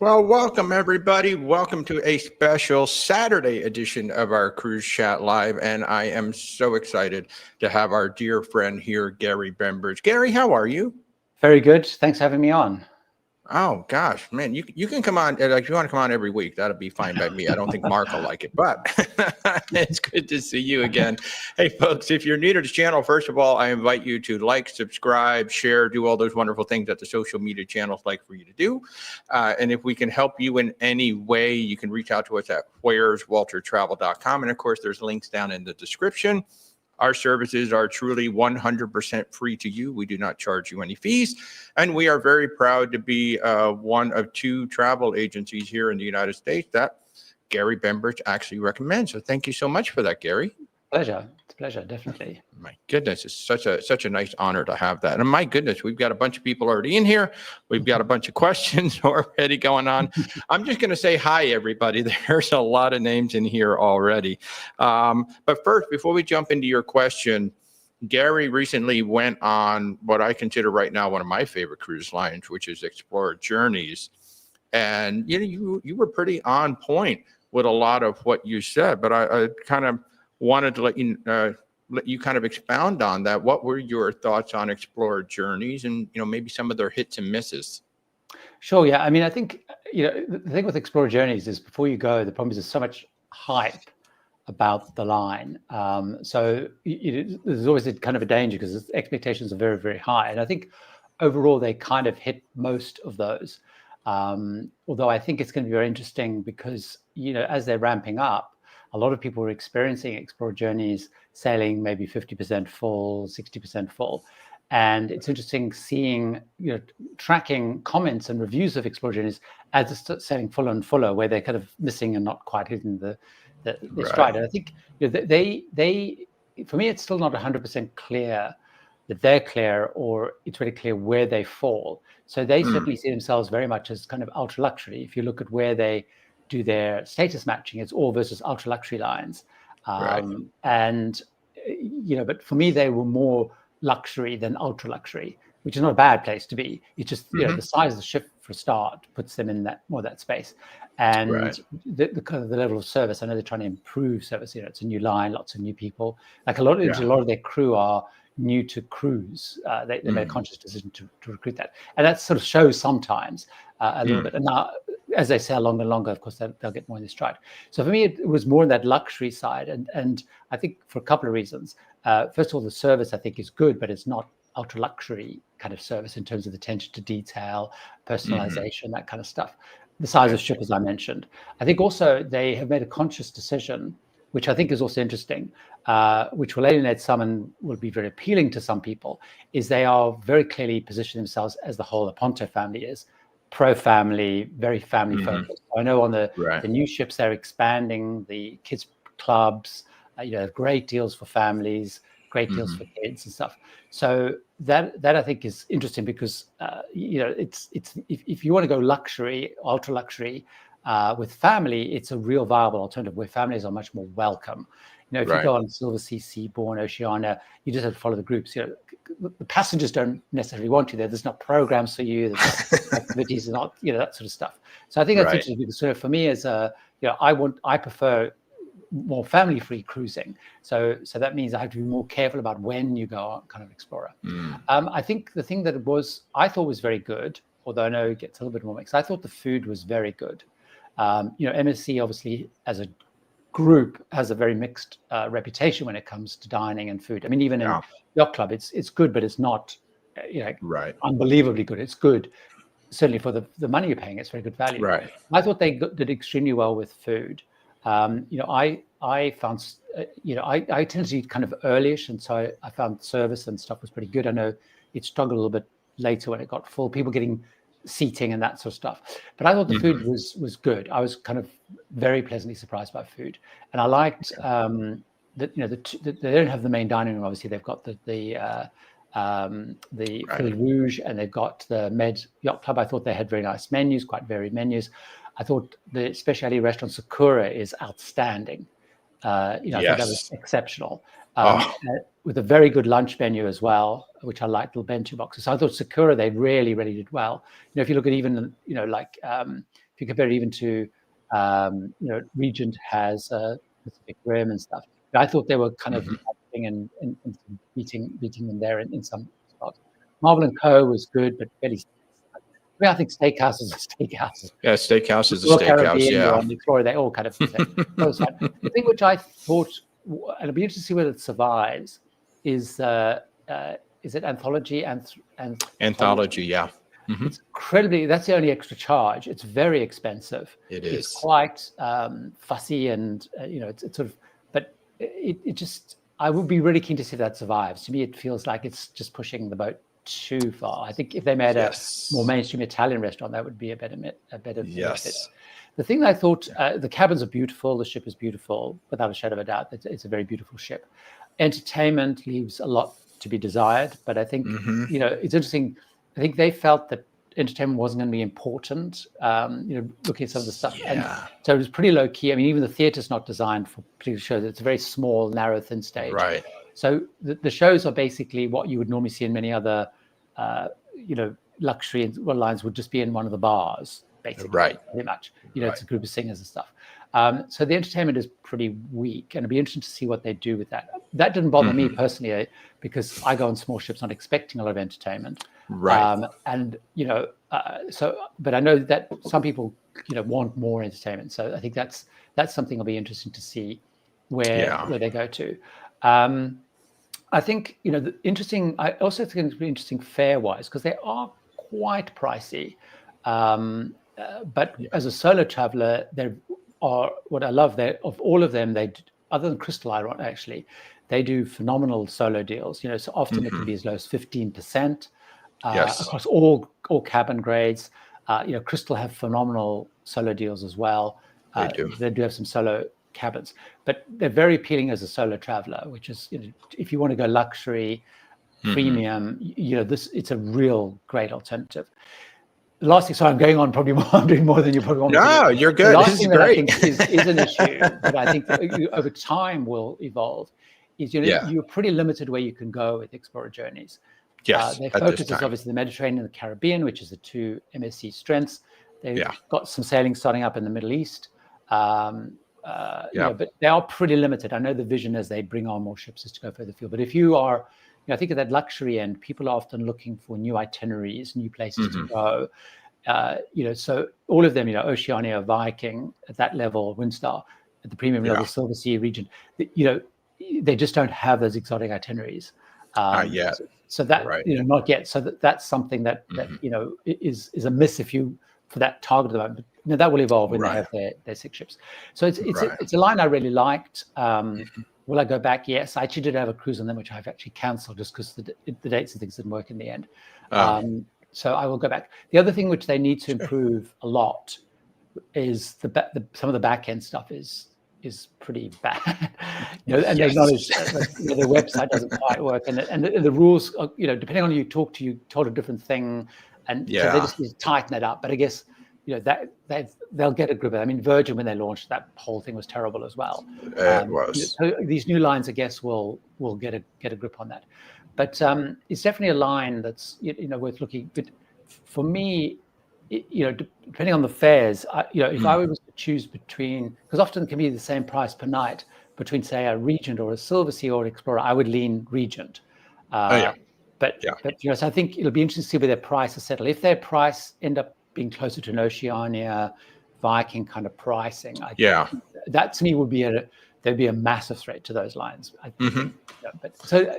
Well, welcome everybody. Welcome to a special Saturday edition of our Cruise Chat Live. And I am so excited to have our dear friend here, Gary Bembridge. Gary, how are you? Very good. Thanks for having me on. Oh gosh, man, you can come on. Like, if you want to come on every week, that'll be fine by me. I don't think Mark will like it, but it's good to see you again. Hey, folks, if you're new to the channel, first of all, I invite you to like, subscribe, share, do all those wonderful things that the social media channels like for you to do. And if we can help you in any way, you can reach out to us at whereswaltertravel.com. And of course, there's links down in the description. Our services are truly 100% free to you. We do not charge you any fees. And we are very proud to be one of two travel agencies here in the United States that Gary Bembridge actually recommends. So thank you so much for that, Gary. Pleasure. It's a pleasure, definitely. My goodness, it's such a nice honor to have that. And my goodness, we've got a bunch of people already in here. We've got a bunch of questions already going on. I'm just going to say hi, everybody. There's a lot of names in here already. But first, before we jump into your question, Gary recently went on what I consider right now one of my favorite cruise lines, which is Explora Journeys. And you were pretty on point with a lot of what you said, but I kind of wanted to let you kind of expound on that. What were your thoughts on Explora Journeys and, maybe some of their hits and misses? Sure. Yeah. I mean, I think, the thing with Explora Journeys is before you go, the problem is there's so much hype about the line. So there's always a kind of a danger because expectations are very, very high. And I think overall, they kind of hit most of those. Although I think it's going to be very interesting because, as they're ramping up, a lot of people are experiencing Explora Journeys sailing maybe 50% full, 60% full. And it's interesting seeing, tracking comments and reviews of Explora Journeys as it's sailing fuller and fuller, where they're kind of missing and not quite hitting the stride. And I think they, for me, it's still not 100% clear that they're clear or it's really clear where they fall. So they certainly see themselves very much as kind of ultra luxury. If you look at where they do their status matching, it's all versus ultra luxury lines. And, but for me, they were more luxury than ultra luxury, which is not a bad place to be. It's just, the size of the ship for a start puts them in that space. And the kind of the level of service, I know they're trying to improve service. It's a new line, lots of new people. Like a lot of their crew are new to cruise. They made a conscious decision to recruit that. And that sort of shows sometimes a little bit. And now, as they sail longer and longer, of course, they'll get more in the stride. So for me, it was more that luxury side. And I think for a couple of reasons. First of all, the service, I think, is good, but it's not ultra luxury kind of service in terms of attention to detail, personalization, that kind of stuff. The size of ship, as I mentioned. I think also they have made a conscious decision, which I think is also interesting, which will alienate some and will be very appealing to some people, is they are very clearly positioning themselves as the whole Ponant family is. Pro-family, very family-focused. I know on the new ships, they're expanding the kids' clubs, great deals for families, great deals for kids and stuff. So that I think is interesting because, it's if you want to go luxury, ultra luxury, with family, it's a real viable alternative where families are much more welcome. If you go on Silversea, Seabourn, Oceania, you just have to follow the groups. The passengers don't necessarily want you there. There's not programs for you. There's not activities, and not that sort of stuff. So I think that's interesting because for me, as I prefer more family-free cruising. So that means I have to be more careful about when you go on kind of Explorer. I think the thing that I thought was very good, although I know it gets a little bit more mixed. I thought the food was very good. MSC obviously as a group has a very mixed reputation when it comes to dining and food. I mean, even in Yacht Club, it's good, but it's not, unbelievably good. It's good, certainly for the money you're paying. It's very good value. I thought they did extremely well with food. I found, I tend to eat kind of earlyish, and so I found service and stuff was pretty good. I know it struggled a little bit later when it got full, people getting seating and that sort of stuff. But I thought the food was good. I was kind of very pleasantly surprised by food, and I liked that. They don't have the main dining room. Obviously, they've got the Fil Rouge, and they've got the Med Yacht Club. I thought they had very nice menus, quite varied menus. I thought the specialty restaurant Sakura is outstanding. I think that was exceptional. With a very good lunch menu as well, which I liked, little bento boxes. So I thought Sakura, they really, really did well. If you look at even, like if you compare it even to, Regent has Pacific Rim and stuff. But I thought they were kind of and beating them there in some spots. Marvel and Co. was good, but fairly. I think Steakhouse is a steakhouse. Yeah, Steakhouse is a Royal steakhouse. Caribbean, Yeah. on Explorer, they all kind of. The thing which I thought, and it'll be interesting to see whether it survives, is it Anthology and Anthology? Yeah. It's incredibly. That's the only extra charge. It's very expensive. It It's is. quite fussy, and it's sort of. But it just. I would be really keen to see if that survives. To me, it feels like it's just pushing the boat too far. I think if they made a more mainstream Italian restaurant, that would be a better Yes. fit. The thing I thought, the cabins are beautiful, the ship is beautiful, without a shadow of a doubt. It's a very beautiful ship. Entertainment leaves a lot to be desired, but I think it's interesting. I think they felt that entertainment wasn't going to be important. Looking at some of the stuff, and so it was pretty low key. I mean, even the theater's not designed for particular shows. It's a very small, narrow, thin stage. Right. So the shows are basically what you would normally see in many other, luxury lines would just be in one of the bars, basically. Right. Pretty much. It's a group of singers and stuff. So the entertainment is pretty weak, and it'd be interesting to see what they do with that. That didn't bother me personally, because I go on small ships not expecting a lot of entertainment. Right. But I know that some people, want more entertainment. So I think that's something that'll be interesting to see where they go to. I think, I also think it's really interesting fare-wise, because they are quite pricey. But as a solo traveler, what I love, of all of them, other than Crystal Iron, actually, they do phenomenal solo deals. So often it can be as low as 15% across all cabin grades. Crystal have phenomenal solo deals as well. They do have some solo cabins, but they're very appealing as a solo traveler, which is, if you want to go luxury, premium, it's a real great alternative. The last thing, so I'm going on probably more, I'm doing more than you probably want me to do. No, you're good. The last This thing is that great. I think is an issue that I think that over time will evolve is, you're pretty limited where you can go with Explora Journeys. Yes, their at focus this is time. obviously the Mediterranean and the Caribbean, which is the two MSC strengths. They've Yeah. got some sailing starting up in the Middle East. But they are pretty limited. I know the vision as they bring on more ships is to go further afield. But if you are, I think at that luxury end, people are often looking for new itineraries, new places to go. So all of them, Oceania, Viking, at that level, Windstar, at the premium level, Silver Sea region, they just don't have those exotic itineraries. Yet. So that, not yet. So that's something that is a miss for that target at the moment. But that will evolve when they have their 6 ships. So it's a line I really liked. Will I go back? Yes. I actually did have a cruise on them, which I've actually cancelled just because the dates and things didn't work in the end. So I will go back. The other thing which they need to improve a lot is some of the back end stuff is pretty bad. And they acknowledge the website doesn't quite work, and the rules are, depending on who you talk to, you told a different thing, and so they just need to tighten that up. But I guess that they'll get a grip of it. I mean, Virgin, when they launched, that whole thing was terrible as well. It was. So these new lines, I guess, will get a grip on that. But it's definitely a line that's worth looking. But for me, depending on the fares, if I was to choose between, because often it can be the same price per night between, say, a Regent or a Silver Sea or an Explorer, I would lean Regent. So I think it'll be interesting to see where their prices settle. If their price end up being closer to an Oceania, Viking kind of pricing, that to me would be there'd be a massive threat to those lines. So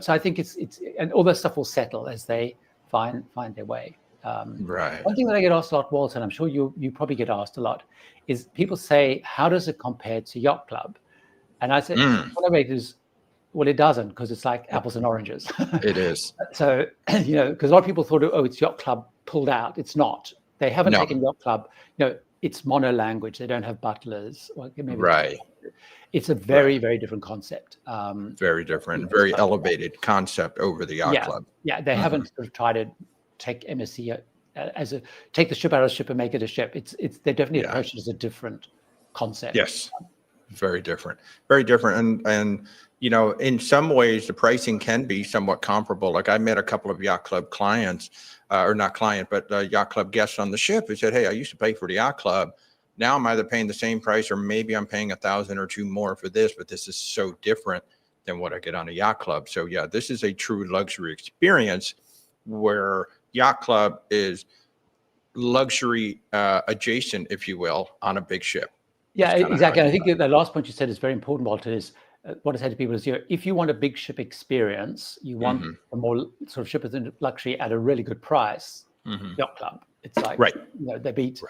I think it's and all that stuff will settle as they find their way. One thing that I get asked a lot, Walter, and I'm sure you probably get asked a lot, is people say, how does it compare to Yacht Club? And I say, well, it doesn't, because it's like apples and oranges. It is. So, because a lot of people thought, it's Yacht Club pulled out. It's not. They haven't taken Yacht Club. It's mono language. They don't have butlers. Well, maybe it's a very, very different concept. Very different, very elevated concept over the Yacht Club. Yeah, they haven't sort of tried to take MSC take the ship out of the ship and make it a ship. They definitely approach it as a different concept. Yes. Very different, very different. And, you know, in some ways the pricing can be somewhat comparable. Like I met a couple of yacht club clients, or not client, but yacht club guests on the ship who said, hey, I used to pay for the yacht club. Now I'm either paying the same price or maybe I'm paying $1,000 or $2,000 more for this, but this is so different than what I get on a yacht club. So yeah, this is a true luxury experience where yacht club is luxury adjacent, if you will, on a big ship. Yeah, exactly. I think the last point you said is very important, Walter, is what I say to people is, you know, if you want a big ship experience, you want a more sort of ship as a luxury at a really good price, yacht club. It's like, you know, they beat,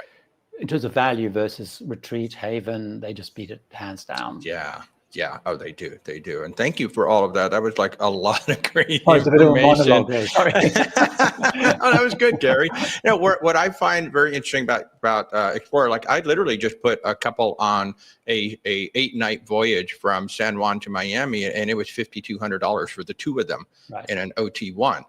in terms of value versus retreat, haven, they just beat it hands down. Yeah. Yeah. Oh, they do. They do. And thank you for all of that. That was like a lot of great it's a bit of a information. monologue there. Sorry. Oh, that was good, Gary. You know, what I find very interesting about Explora, like I literally just put a couple on a 8-night voyage from San Juan to Miami, and it was $5,200 for the two of them in an OT1.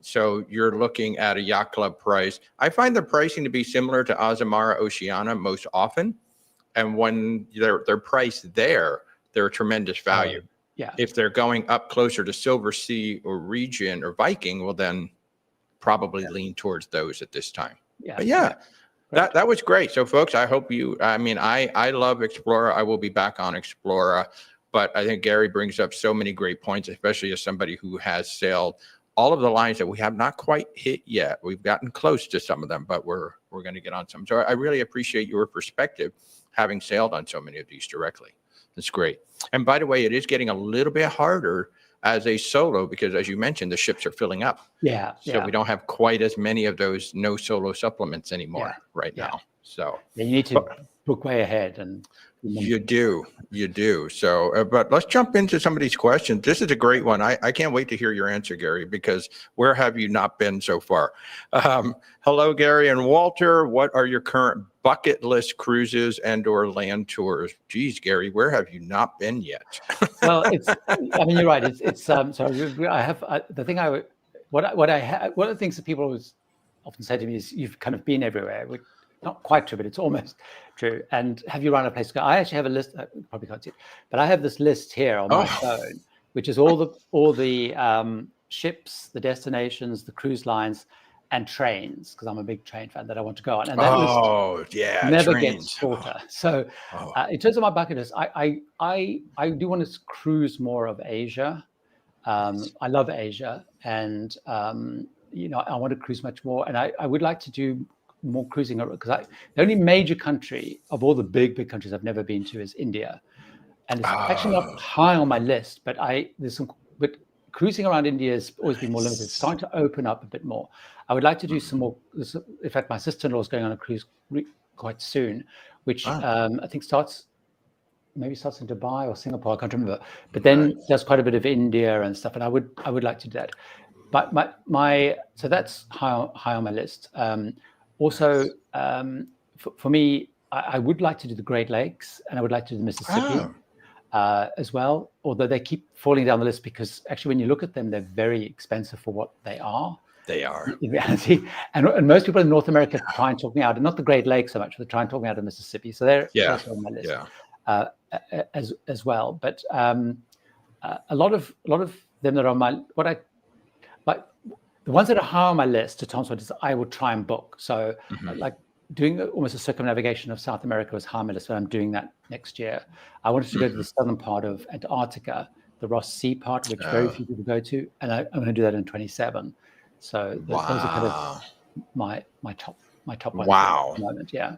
So you're looking at a yacht club price. I find the pricing to be similar to Azamara Oceana most often. And when they're priced there, they're a tremendous value. If they're going up closer to Silver Sea or Regent or Viking, well, then probably lean towards those at this time. But that was great. So folks, I hope you, I mean, I love Explora. I will be back on Explora, but I think Gary brings up so many great points, especially as somebody who has sailed all of the lines that we have not quite hit yet. We've gotten close to some of them, but we're going to get on some. So I really appreciate your perspective, having sailed on so many of these directly. That's great. And by the way, it is getting a little bit harder as a solo because, as you mentioned, the ships are filling up. So we don't have quite as many of those no solo supplements anymore now. So you need to book way ahead. And you do. So, but let's jump into some of these questions. This is a great one. I can't wait to hear your answer, Gary, because where have you not been so far? Hello, Gary and Walter. What are your current bucket list cruises and or land tours? Geez, Gary, where have you not been yet? Well, I mean, you're right. It's so I have the thing one of the things that people always often say to me is you've kind of been everywhere. Not quite true, but it's almost true. And have you run a place to go? I actually have a list. I probably can't see it, but I have this list here on my phone, which is all the ships, the destinations, the cruise lines, and trains, because I'm a big train fan that I want to go on. And that list never gets shorter. So in terms of my bucket list, I do want to cruise more of Asia. I love Asia, and you know, I want to cruise much more, and I would like to do more cruising, because the only major country of all the big countries I've never been to is India, and it's actually not high on my list. But but cruising around India has always been more limited. It's starting to open up a bit more. I would like to do some more. In fact, my sister-in-law is going on a cruise quite soon, which I think starts in Dubai or Singapore. I can't remember, but then does quite a bit of India and stuff. And I would like to do that. But so that's high on my list. Also, for me, I would like to do the Great Lakes, and I would like to do the Mississippi as well, although they keep falling down the list because actually when you look at them, they're very expensive for what they are. They are. In reality. And most people in North America try and talk me out, and not the Great Lakes so much, but they try and talk me out of Mississippi. So they're also on my list as well. But a lot of them that are on my, the ones that are high on my list, to Tom's point, is I will try and book. So like doing almost a circumnavigation of South America was high on my list, but I'm doing that next year. I wanted to go to the southern part of Antarctica, the Ross Sea part, which very few people go to, and I'm going to do that in 2027. So those are kind of my top ones at the moment. Yeah.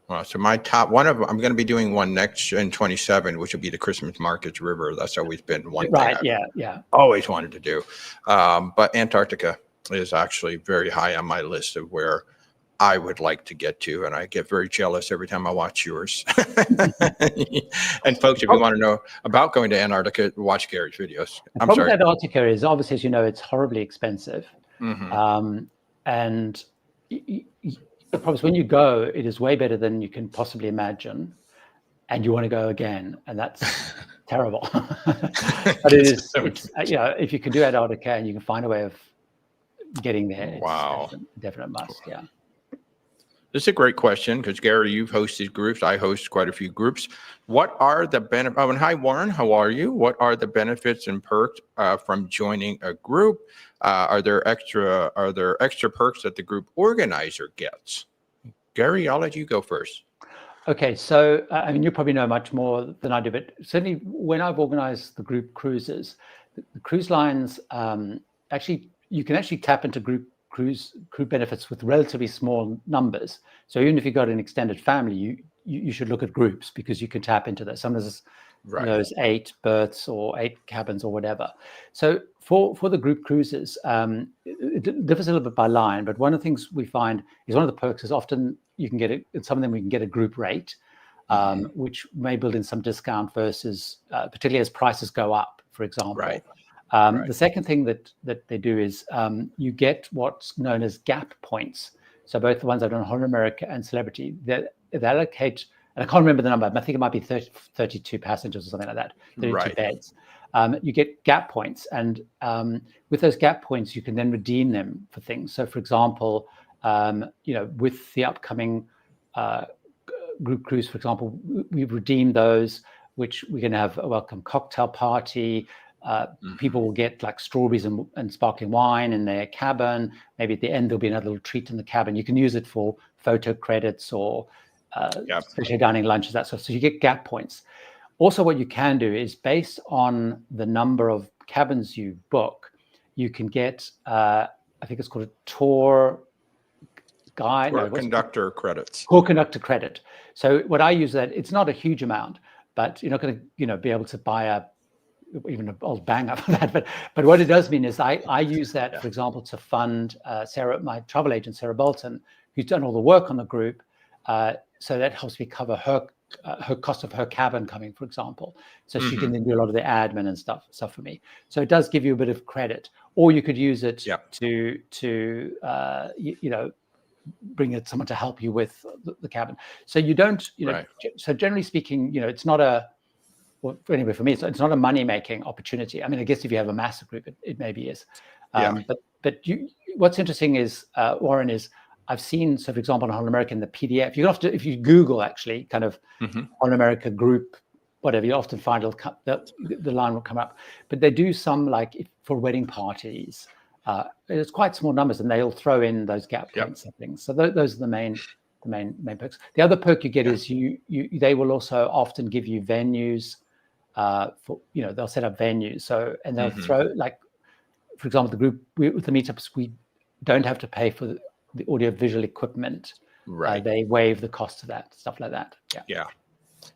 Well, so my top one of them, I'm going to be doing one next in 27, which will be the Christmas Markets River. That's always been one thing I've always wanted to do. But Antarctica is actually very high on my list of where I would like to get to, and I get very jealous every time I watch yours. And folks, if you want to know about going to Antarctica, watch Gary's videos. The problem with Antarctica is, obviously, as you know, it's horribly expensive. And the problem is when you go, it is way better than you can possibly imagine, and you want to go again, and that's terrible. But it's you know, if you can do Antarctica and you can find a way of getting there, it's a definite must. Yeah. This is a great question because, Gary, you've hosted groups. I host quite a few groups. What are the benefits? Oh, and hi, Warren. How are you? What are the benefits and perks from joining a group? Are there extra perks that the group organizer gets? Gary, I'll let you go first. Okay, so I mean, you probably know much more than I do, but certainly when I've organized the group cruises, the cruise lines you can actually tap into group benefits with relatively small numbers. So even if you've got an extended family, you should look at groups because you can tap into that. Sometimes those 8 berths or 8 cabins or whatever. So for the group cruises, it differs a little bit by line, but one of the things we find is one of the perks is often you can get some of them we can get a group rate, which may build in some discount versus particularly as prices go up, for example. Right. The second thing that they do is you get what's known as gap points. So both the ones I've done, Holland America and Celebrity, they allocate, and I can't remember the number, I think it might be 32 passengers or something like that, 32 beds. You get gap points, and with those gap points, you can then redeem them for things. So, for example, with the upcoming group cruise, for example, we've redeemed those, which we're going to have a welcome cocktail party. People will get like strawberries and sparkling wine in their cabin. Maybe at the end, there'll be another little treat in the cabin. You can use it for photo credits or special dining lunches, that sort of. So you get gap points. Also, what you can do is based on the number of cabins you book, you can get, I think it's called a tour guide. Conductor credits. Tour conductor credit. So what I use that, it's not a huge amount, but you're not going to, be able to buy even an old bang up for that. But what it does mean is I use that, for example, to fund Sarah, my travel agent, Sarah Bolton, who's done all the work on the group. So that helps me cover her cost of her cabin coming, for example. So she can then do a lot of the admin and stuff for me. So it does give you a bit of credit, or you could use it to bring it someone to help you with the cabin. So you don't, so generally speaking, it's not anyway, for me, it's not a money-making opportunity. I mean, I guess if you have a massive group, it maybe is. But what's interesting is, Warren, is I've seen, so for example, on Holland America in the PDF, you often, if you Google actually kind of Holland America group, whatever, you often find the line will come up. But they do some for wedding parties. It's quite small numbers, and they'll throw in those gap points and things. So those are the main perks. The other perk you get is they will also often give you venues. They'll set up venues. So and they'll throw for example, the group with the meetups, we don't have to pay for the audio visual equipment. Right. They waive the cost of that, stuff like that.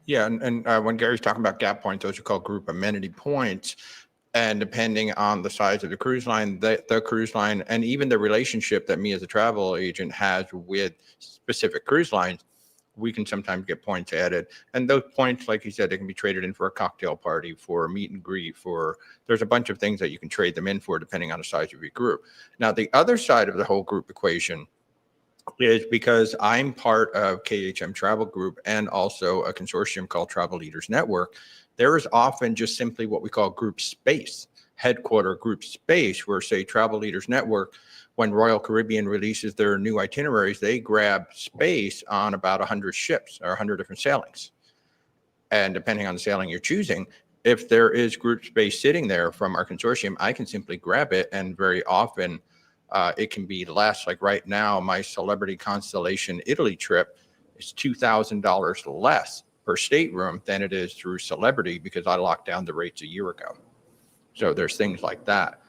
And when Gary's talking about gap points, those are called group amenity points. And depending on the size of the cruise line, the cruise line, and even the relationship that me as a travel agent has with specific cruise lines, we can sometimes get points added. And those points, like you said, they can be traded in for a cocktail party, for a meet and greet, there's a bunch of things that you can trade them in for depending on the size of your group. Now, the other side of the whole group equation is because I'm part of KHM Travel Group and also a consortium called Travel Leaders Network, there is often just simply what we call group space, headquarter group space, where, say, Travel Leaders Network, when Royal Caribbean releases their new itineraries, they grab space on about 100 ships or 100 different sailings. And depending on the sailing you're choosing, if there is group space sitting there from our consortium, I can simply grab it, and very often it can be less. Like right now, my Celebrity Constellation Italy trip is $2,000 less per stateroom than it is through Celebrity because I locked down the rates a year ago. So there's things like that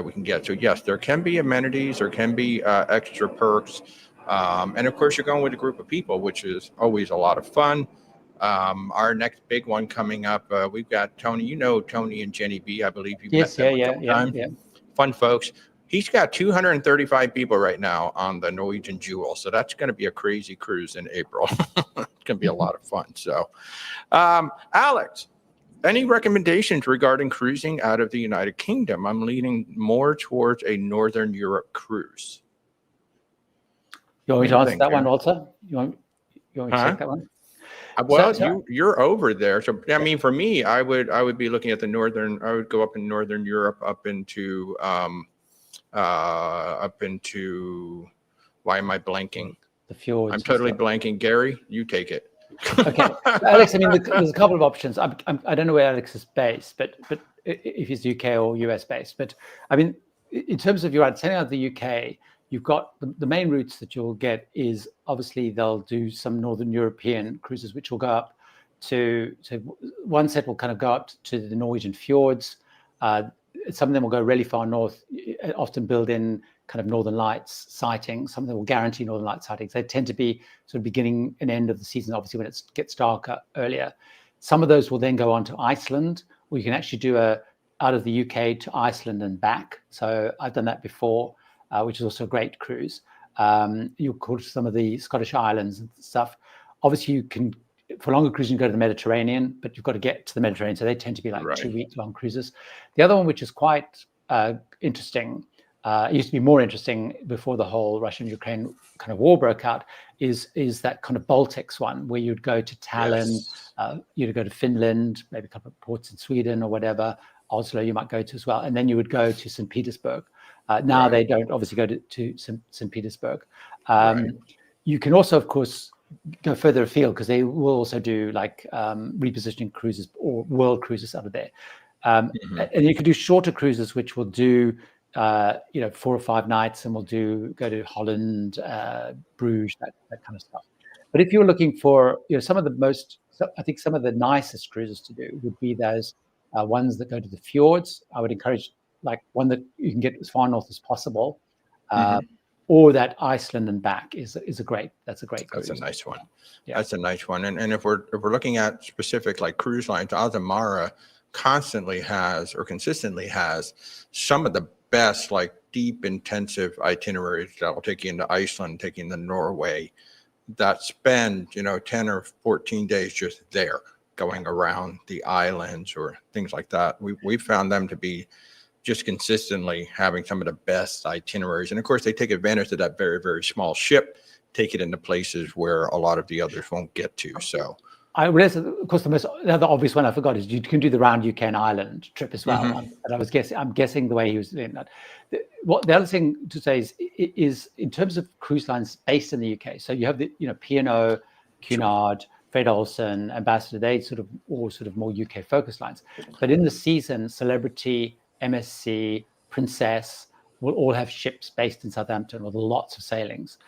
we can get. So yes, there can be amenities, there can be extra perks. And of course, you're going with a group of people, which is always a lot of fun. Our next big one coming up, we've got Tony. Tony and Jenny B. I believe you've met them a couple times. Fun folks. He's got 235 people right now on the Norwegian Jewel. So that's going to be a crazy cruise in April. It's going to be a lot of fun. So, Alex, any recommendations regarding cruising out of the United Kingdom? I'm leaning more towards a Northern Europe cruise. You want me to answer that one, Walter? You want me to take that one? Well, you're over there. So, I mean, for me, I would be looking at I would go up in Northern Europe, up into, why am I blanking? the fjords. I'm totally blanking. Gary, you take it. Okay, Alex. I mean, there's a couple of options. I don't know where Alex is based, but if he's UK or US based. But I mean, in terms of sailing out of the UK, you've got the main routes that you'll get is obviously they'll do some Northern European cruises, which will go up to one set will kind of go up to the Norwegian fjords. Some of them will go really far north, often build in kind of Northern Lights sightings. Some of them will guarantee Northern Lights sightings. They tend to be sort of beginning and end of the season, obviously when it gets darker earlier. Some of those will then go on to Iceland, where you can actually do out of the UK to Iceland and back. So I've done that before, which is also a great cruise. You'll go to some of the Scottish Islands and stuff. Obviously, you can, for longer cruises, you can go to the Mediterranean, but you've got to get to the Mediterranean. So they tend to be like 2-week long cruises. The other one, which is quite interesting, it used to be more interesting before the whole Russian-Ukraine kind of war broke out, is that kind of Baltics one, where you'd go to Tallinn, you'd go to Finland, maybe a couple of ports in Sweden or whatever. Oslo you might go to as well. And then you would go to St. Petersburg. Now they don't obviously go to St. Petersburg. You can also, of course, go further afield because they will also do like repositioning cruises or world cruises out of there. And you can do shorter cruises, which will do 4 or 5 nights, and we'll go to Holland, Bruges, that kind of stuff. But if you're looking for some of the nicest cruises to do would be those ones that go to the fjords. I would encourage like one that you can get as far north as possible, or that Iceland and back is a great cruise. That's a nice one. Yeah. That's a nice one. And if we're looking at specific like cruise lines, Azamara consistently has some of the best like deep intensive itineraries that will take you into Iceland, take you into Norway, that spend 10 or 14 days just there going around the islands or things like that. We found them to be just consistently having some of the best itineraries. And of course, they take advantage of that very, very small ship, take it into places where a lot of the others won't get to. So I realized, of course, the other obvious one I forgot is you can do the round UK and Ireland trip as well. And I'm guessing the way he was doing that. The other thing to say is in terms of cruise lines based in the UK. So you have the P&O, Cunard, Fred Olsen, Ambassador. They sort of more UK focused lines. But in the season, Celebrity, MSC, Princess will all have ships based in Southampton with lots of sailings.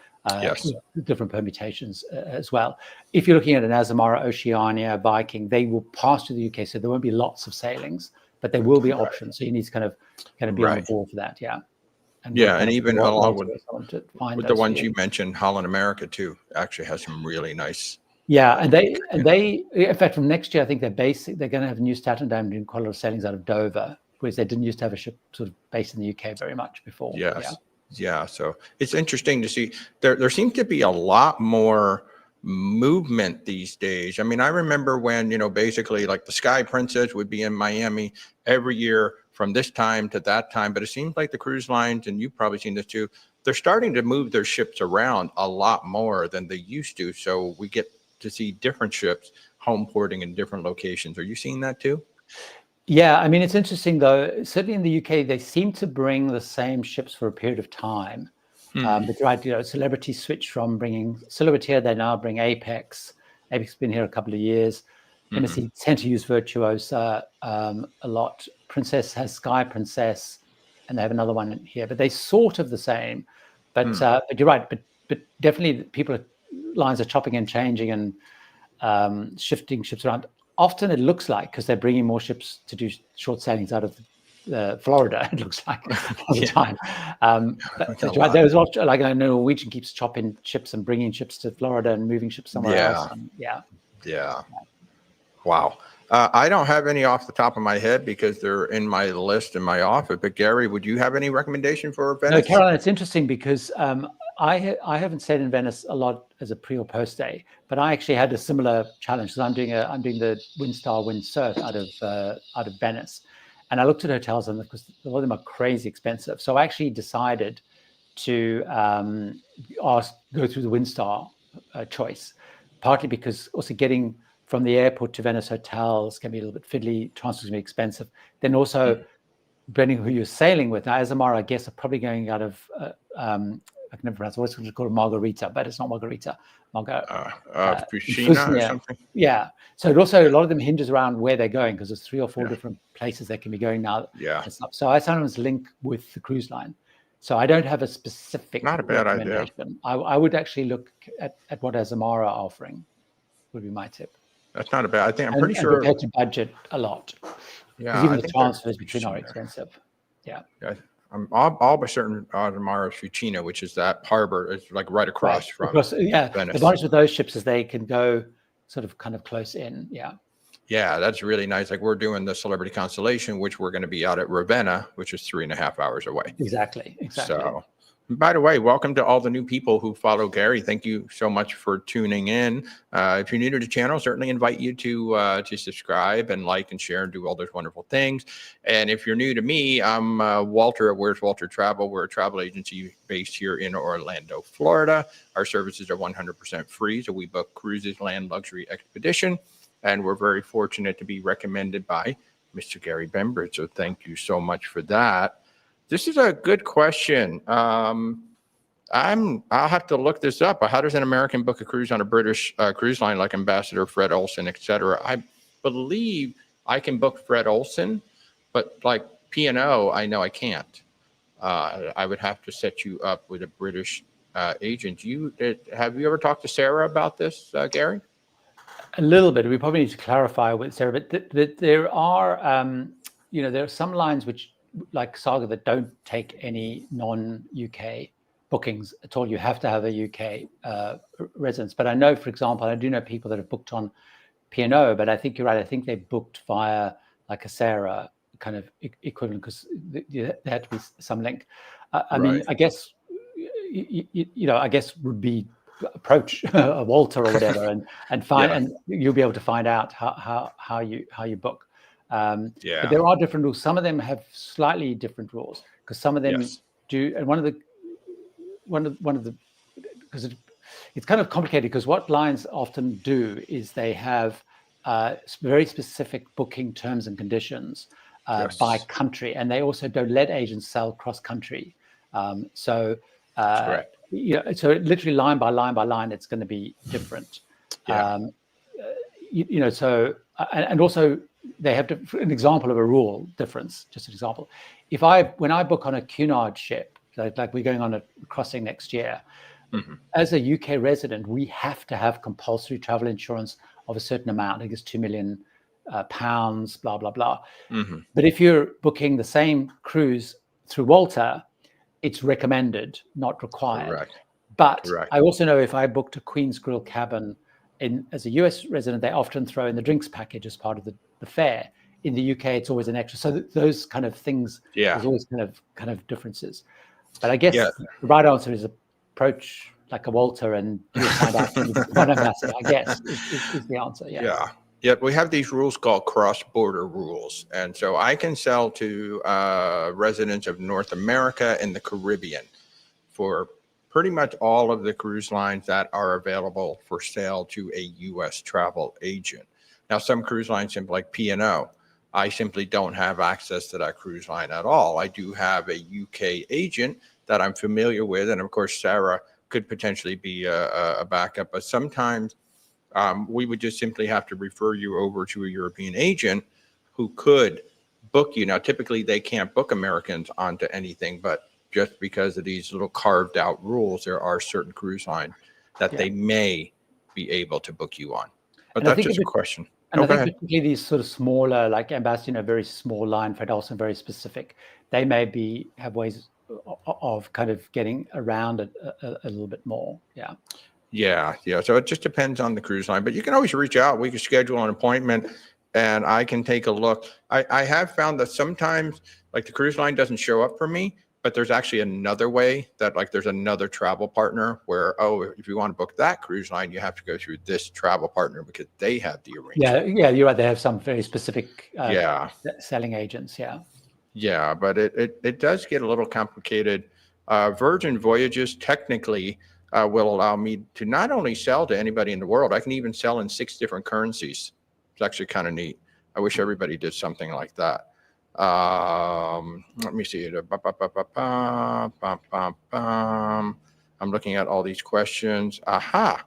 Different permutations as well. If you're looking at an Azamara, Oceania, Viking, they will pass to the UK, so there won't be lots of sailings, but there will be options. So you need to kind of be on the ball for that, And even along with the ones you mentioned, Holland America too actually has some really nice. Yeah, and they in fact from next year I think they're going to have a new Statendam doing quite a lot of sailings out of Dover, whereas they didn't used to have a ship sort of based in the UK very much before. Yeah, so it's interesting to see. There seems to be a lot more movement these days. I mean, I remember when, basically like the Sky Princess would be in Miami every year from this time to that time, but it seems like the cruise lines, and you've probably seen this too, they're starting to move their ships around a lot more than they used to. So we get to see different ships home porting in different locations. Are you seeing that too? Yeah, I mean, it's interesting though. Certainly in the UK, they seem to bring the same ships for a period of time. But Celebrity switched from bringing Silhouette here. They now bring Apex. Apex has been here a couple of years. MSC tend to use Virtuosa a lot. Princess has Sky Princess, and they have another one here. But they sort of the same. But you're right. But definitely, lines are chopping and changing and shifting ships around. Often it looks like, because they're bringing more ships to do short sailings out of Florida, it looks like all the time. But right, there's a lot, like I know Norwegian keeps chopping ships and bringing ships to Florida and moving ships somewhere else. Yeah. Wow. I don't have any off the top of my head because they're in my list in my office. But Gary, would you have any recommendation for Venice? No, Caroline, it's interesting because I haven't stayed in Venice a lot as a pre or post day, but I actually had a similar challenge because I'm doing the Windstar Windsurf out of Venice, and I looked at hotels and because a lot of them are crazy expensive, so I actually decided to go through the Windstar choice, partly because also getting from the airport to Venice hotels can be a little bit fiddly, transfers can be expensive. Then also depending who you're sailing with. Now, Azamara, I guess, are probably going out of I can never pronounce it. What's it called? Margarita, but it's not margarita. Fucina or something. Yeah. So it also, a lot of them hinges around where they're going, because there's 3 or 4 different places they can be going now. Yeah. So I sometimes link with the cruise line. So I don't have a specific Not a bad idea. I would actually look at what Azamara are offering, would be my tip. That's not a bad. I think I'm pretty sure. And prepare to budget a lot. Yeah. Because even the transfers between are expensive. Yeah. All but certain Azamara Fucina, which is that harbor, is like right across from Venice. The advantage with those ships is they can go sort of kind of close in. Yeah. Yeah, that's really nice. Like we're doing the Celebrity Constellation, which we're going to be out at Ravenna, which is 3.5 hours away. Exactly. So, by the way, welcome to all the new people who follow Gary. Thank you so much for tuning in. If you're new to the channel, certainly invite you to subscribe and like and share and do all those wonderful things. And if you're new to me, I'm Walter at Where's Walter Travel. We're a travel agency based here in Orlando, Florida. Our services are 100% free, so we book cruises, land, luxury, expedition. And we're very fortunate to be recommended by Mr. Gary Bembridge. So thank you so much for that. This is a good question. I'll have to look this up. How does an American book a cruise on a British cruise line like Ambassador Fred Olsen, et cetera? I believe I can book Fred Olsen, but like P&O, I know I can't. I would have to set you up with a British agent. Have you ever talked to Sarah about this, Gary? A little bit. We probably need to clarify with Sarah, but there are, there are some lines which, like Saga, that don't take any non-UK bookings at all. You have to have a UK residence. But I know, for example, I do know people that have booked on P&O, but I think you're right. I think they booked via like a Sarah kind of equivalent, because there had to be some link. I mean, I guess, I guess would be approach a Walter or whatever and find, and you'll be able to find out how you book. But there are different rules. Some of them have slightly different rules, because some of them do. And one of the because it's kind of complicated, because what lines often do is they have very specific booking terms and conditions by country, and they also don't let agents sell cross country. So literally line by line by line, it's going to be different. So and also they have an example of a rule difference. Just an example: when I book on a Cunard ship, like we're going on a crossing next year, as a UK resident, we have to have compulsory travel insurance of a certain amount. I think it's £2 million, blah blah blah. But if you're booking the same cruise through Walter, it's recommended, not required. Correct. But I also know if I booked a Queen's Grill cabin as a US resident, they often throw in the drinks package as part of the fare. In the UK, it's always an extra. So those kind of things, there's always kind of differences. But I guess the right answer is approach like a Walter and you'll find out what I'm asking, I guess, is the answer. Yeah, we have these rules called cross-border rules. And so I can sell to residents of North America and the Caribbean for pretty much all of the cruise lines that are available for sale to a U.S. travel agent. Now, some cruise lines, like P&O, I simply don't have access to that cruise line at all. I do have a UK agent that I'm familiar with. And of course, Sarah could potentially be a backup. But sometimes we would just simply have to refer you over to a European agent who could book you. Now, typically they can't book Americans onto anything, but just because of these little carved out rules, there are certain cruise lines that they may be able to book you on. But that's just a question. And I think particularly these sort of smaller, like Ambassador, very small line, Fred Olsen, very specific, they may have ways of kind of getting around it a little bit more. Yeah. So it just depends on the cruise line, but you can always reach out. We can schedule an appointment and I can take a look. I have found that sometimes like the cruise line doesn't show up for me, but there's actually another way that like there's another travel partner where, if you want to book that cruise line, you have to go through this travel partner because they have the arrangement. Yeah, you're right. They have some very specific selling agents. Yeah, but it does get a little complicated. Virgin Voyages technically will allow me to not only sell to anybody in the world, I can even sell in 6 different currencies. It's actually kind of neat. I wish everybody did something like that. Let me see. I'm looking at all these questions. Aha.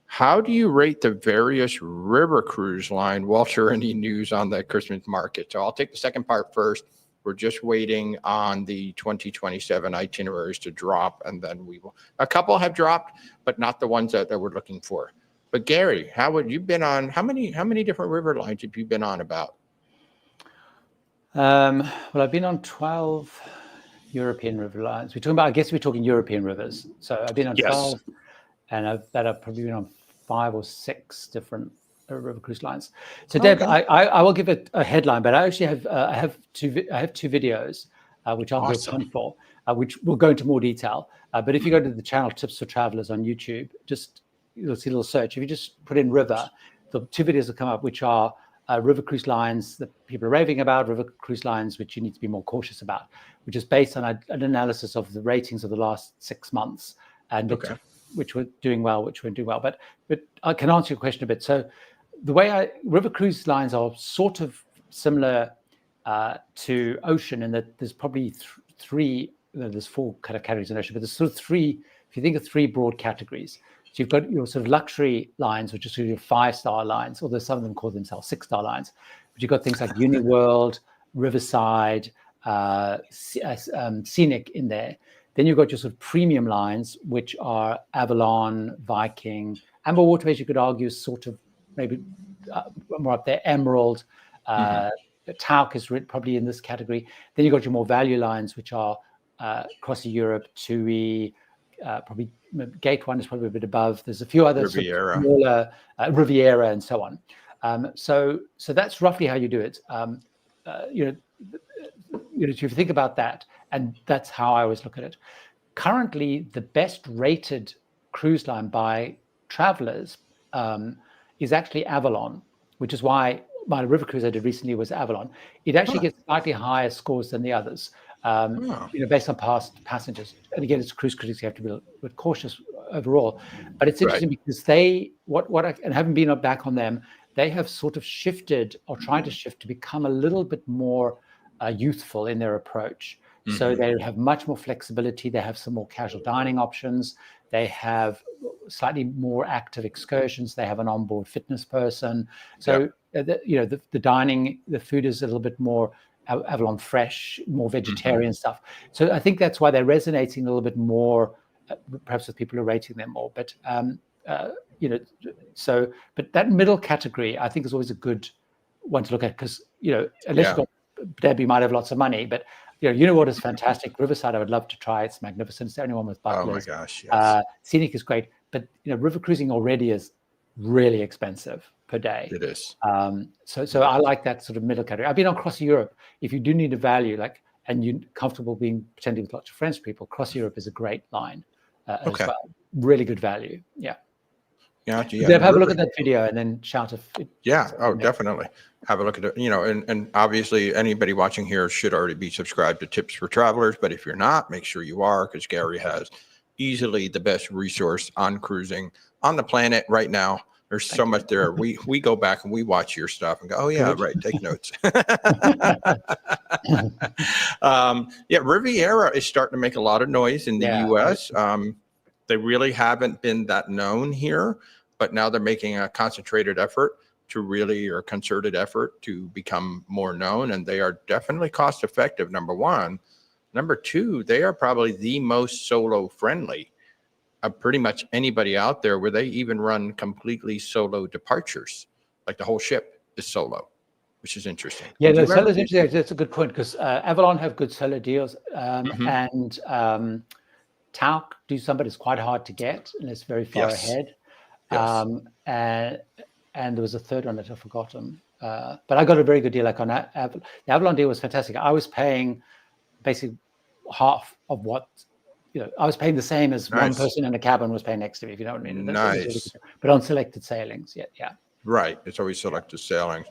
How do you rate the various river cruise line? Walter, any news on the Christmas market? So I'll take the second part first. We're just waiting on the 2027 itineraries to drop, and then we will. A couple have dropped, but not the ones that we're looking for. But Gary, how would you been on? How many different river lines have you been on about? Well, I've been on 12 European river lines. I guess we're talking European rivers. So I've been on 12, and I've probably been on 5 or 6 different river cruise lines. So Deb, I will give it a headline, but I actually have two videos which I'll do a punt for, which will go into more detail. But if you go to the channel Tips for Travelers on YouTube, you'll see a little search. If you just put in river, the 2 videos will come up, which are river cruise lines that people are raving about, river cruise lines which you need to be more cautious about, which is based on an analysis of the ratings of the last 6 months and looked at which were doing well, which weren't doing well. But I can answer your question a bit. So the way river cruise lines are sort of similar to ocean in that there's probably 3, there's 4 kind of categories in ocean, but there's sort of 3, if you think of 3 broad categories. So you've got your sort of luxury lines, which are sort of your 5-star lines, although some of them call themselves 6-star lines. But you've got things like Uniworld, Riverside, Scenic in there. Then you've got your sort of premium lines, which are Avalon, Viking, Amber Waterways, you could argue is sort of maybe more up there, Emerald, Tauk is probably in this category. Then you've got your more value lines, which are Crossy Europe, TUI, probably Gate 1 is probably a bit above. There's a few others, Riviera, smaller, Riviera, and so on. So that's roughly how you do it. If you think about that, and that's how I always look at it. Currently, the best rated cruise line by travelers is actually Avalon, which is why my river cruise I did recently was Avalon. It actually gets slightly higher scores than the others. Based on past passengers. And again, it's cruise critics, you have to be a bit cautious overall. But it's interesting because and having been back on them, they have sort of shifted or tried to shift to become a little bit more youthful in their approach. So they have much more flexibility. They have some more casual dining options. They have slightly more active excursions. They have an onboard fitness person. So the dining, the food is a little bit more Avalon fresh, more vegetarian stuff. So I think that's why they're resonating a little bit more, perhaps with people who are rating them more. But but that middle category, I think, is always a good one to look at because unless you've got Deb, you might have lots of money, but Uniworld is fantastic. Riverside, I would love to try. It's magnificent. It's the only one with butlers. Oh my gosh, yes. Scenic is great, but river cruising already is really expensive per day. It is. So I like that sort of middle category. I've been on Cross Europe. If you do need a value, and you're comfortable pretending with lots of French people, Cross Europe is a great line as well. Really good value. Yeah. Deb, have a look at that video and then shout if it. Yeah. Oh, definitely. Have a look at it. And obviously anybody watching here should already be subscribed to Tips for Travelers. But if you're not, make sure you are, because Gary has easily the best resource on cruising on the planet right now. There's so much there. We go back and we watch your stuff and go, oh yeah, right. Take notes. Riviera is starting to make a lot of noise in the U.S. They really haven't been that known here, but now they're making a concentrated effort or concerted effort to become more known. And they are definitely cost effective, number one. Number two, they are probably the most solo friendly of pretty much anybody out there, where they even run completely solo departures. Like the whole ship is solo, which is interesting. Yeah, the solo is interesting. That's a good point, because Avalon have good solo deals, and Tauk do some, but it's quite hard to get and it's very far ahead. And there was a third one that I've forgotten. But I got a very good deal. Like on the Avalon deal was fantastic. I was paying basically half of what, I was paying the same as one person in a cabin was paying next to me, if you know what I mean. Nice. Really, but on selected sailings, yeah. Right. It's always selected sailings.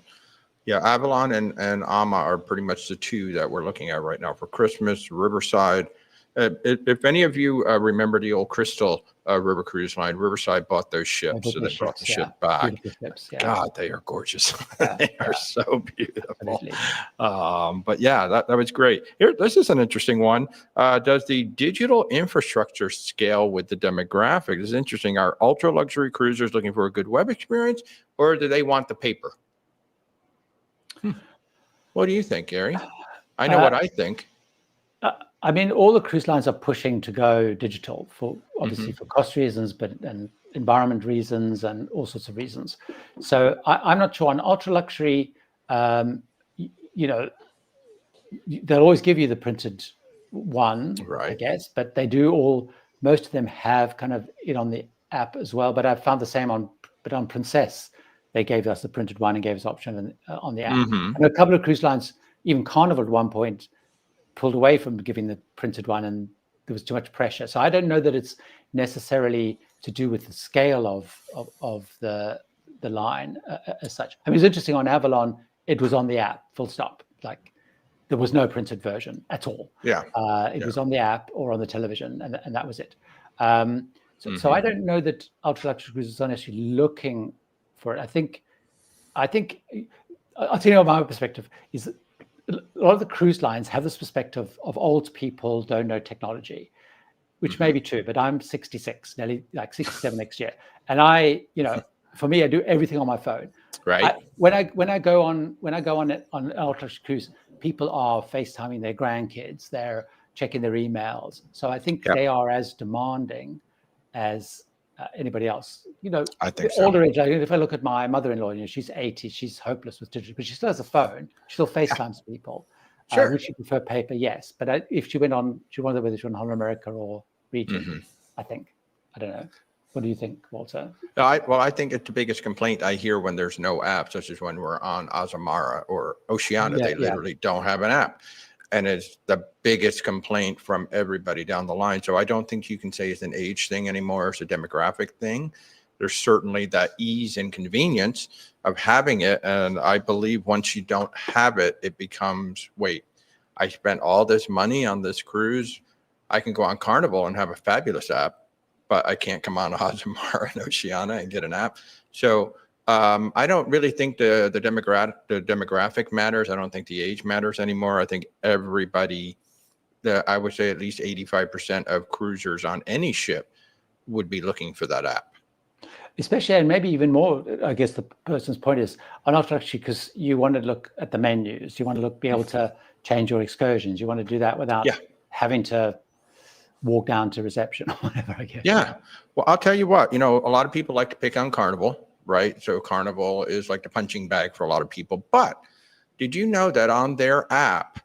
Yeah, Avalon and Ama are pretty much the two that we're looking at right now for Christmas. Riverside If any of you remember the old Crystal River Cruise Line, Riverside bought those ships, so they brought the ship back. Ships, God, they are gorgeous. Yeah, They are so beautiful. absolutely. But yeah, that was great. Here, this is an interesting one. Does the digital infrastructure scale with the demographic? This is interesting. Are ultra luxury cruisers looking for a good web experience, or do they want the paper? What do you think, Gary? I know what I think. I mean, all the cruise lines are pushing to go digital for obviously for cost reasons, but and environment reasons and all sorts of reasons. So I'm not sure on ultra luxury. You know, they'll always give you the printed one, Right. I guess, but they do all. Most of them have kind of it on the app as well. But I've found the same on Princess. They gave us the printed one and gave us option on the app. And a couple of cruise lines, even Carnival at one point, pulled away from giving the printed one, and there was too much pressure. So I don't know that it's necessarily to do with the scale of the line as such. I mean, it's interesting on Avalon, it was on the app, full stop. Like there was no printed version at all. Yeah. It was on the app or on the television, and that was it. So I don't know that ultra luxury cruises are actually looking for it. I think I'll tell you my perspective is that a lot of the cruise lines have this perspective of old people don't know technology, which may be true, but I'm 66, nearly like 67 next year. And for me, I do everything on my phone. Right. When I go on an ultra cruise, people are FaceTiming their grandkids, they're checking their emails. So I think they are as demanding as anybody else. I think so. Older age. If I look at my mother-in-law, she's 80, she's hopeless with digital, but she still has a phone. She still FaceTimes people. Sure. Would she prefer paper? Yes, but if she went on, she wondered whether she went on Holland America or Regent. I don't know. What do you think, Walter? I think it's the biggest complaint I hear when there's no app, such as when we're on Azamara or Oceania. They literally don't have an app. And it's the biggest complaint from everybody down the line. So I don't think you can say it's an age thing anymore. It's a demographic thing. There's certainly that ease and convenience of having it. And I believe once you don't have it, it becomes, wait, I spent all this money on this cruise. I can go on Carnival and have a fabulous app, but I can't come on Azamara and Oceania and get an app. So I don't really think the demographic matters. I don't think the age matters anymore. I think everybody, I would say at least 85% of cruisers on any ship would be looking for that app. Especially, and maybe even more, I guess the person's point is, I'm not actually, because you want to look at the menus, you want to be able to change your excursions, you want to do that without having to walk down to reception or whatever, I guess. Yeah. Well, I'll tell you what, a lot of people like to pick on Carnival, right? So Carnival is like the punching bag for a lot of people. But did you know that on their app,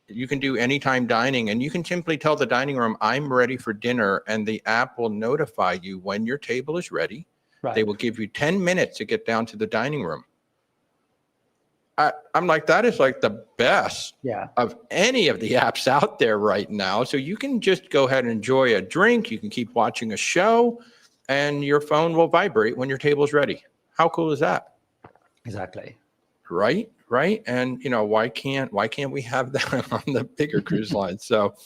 you can do anytime dining, and you can simply tell the dining room, I'm ready for dinner, and the app will notify you when your table is ready. Right. They will give you 10 minutes to get down to the dining room. I'm like, that is like the best of any of the apps out there right now. So you can just go ahead and enjoy a drink. You can keep watching a show, and your phone will vibrate when your table is ready. How cool is that? Exactly. Right. And why can't we have that on the bigger cruise lines? So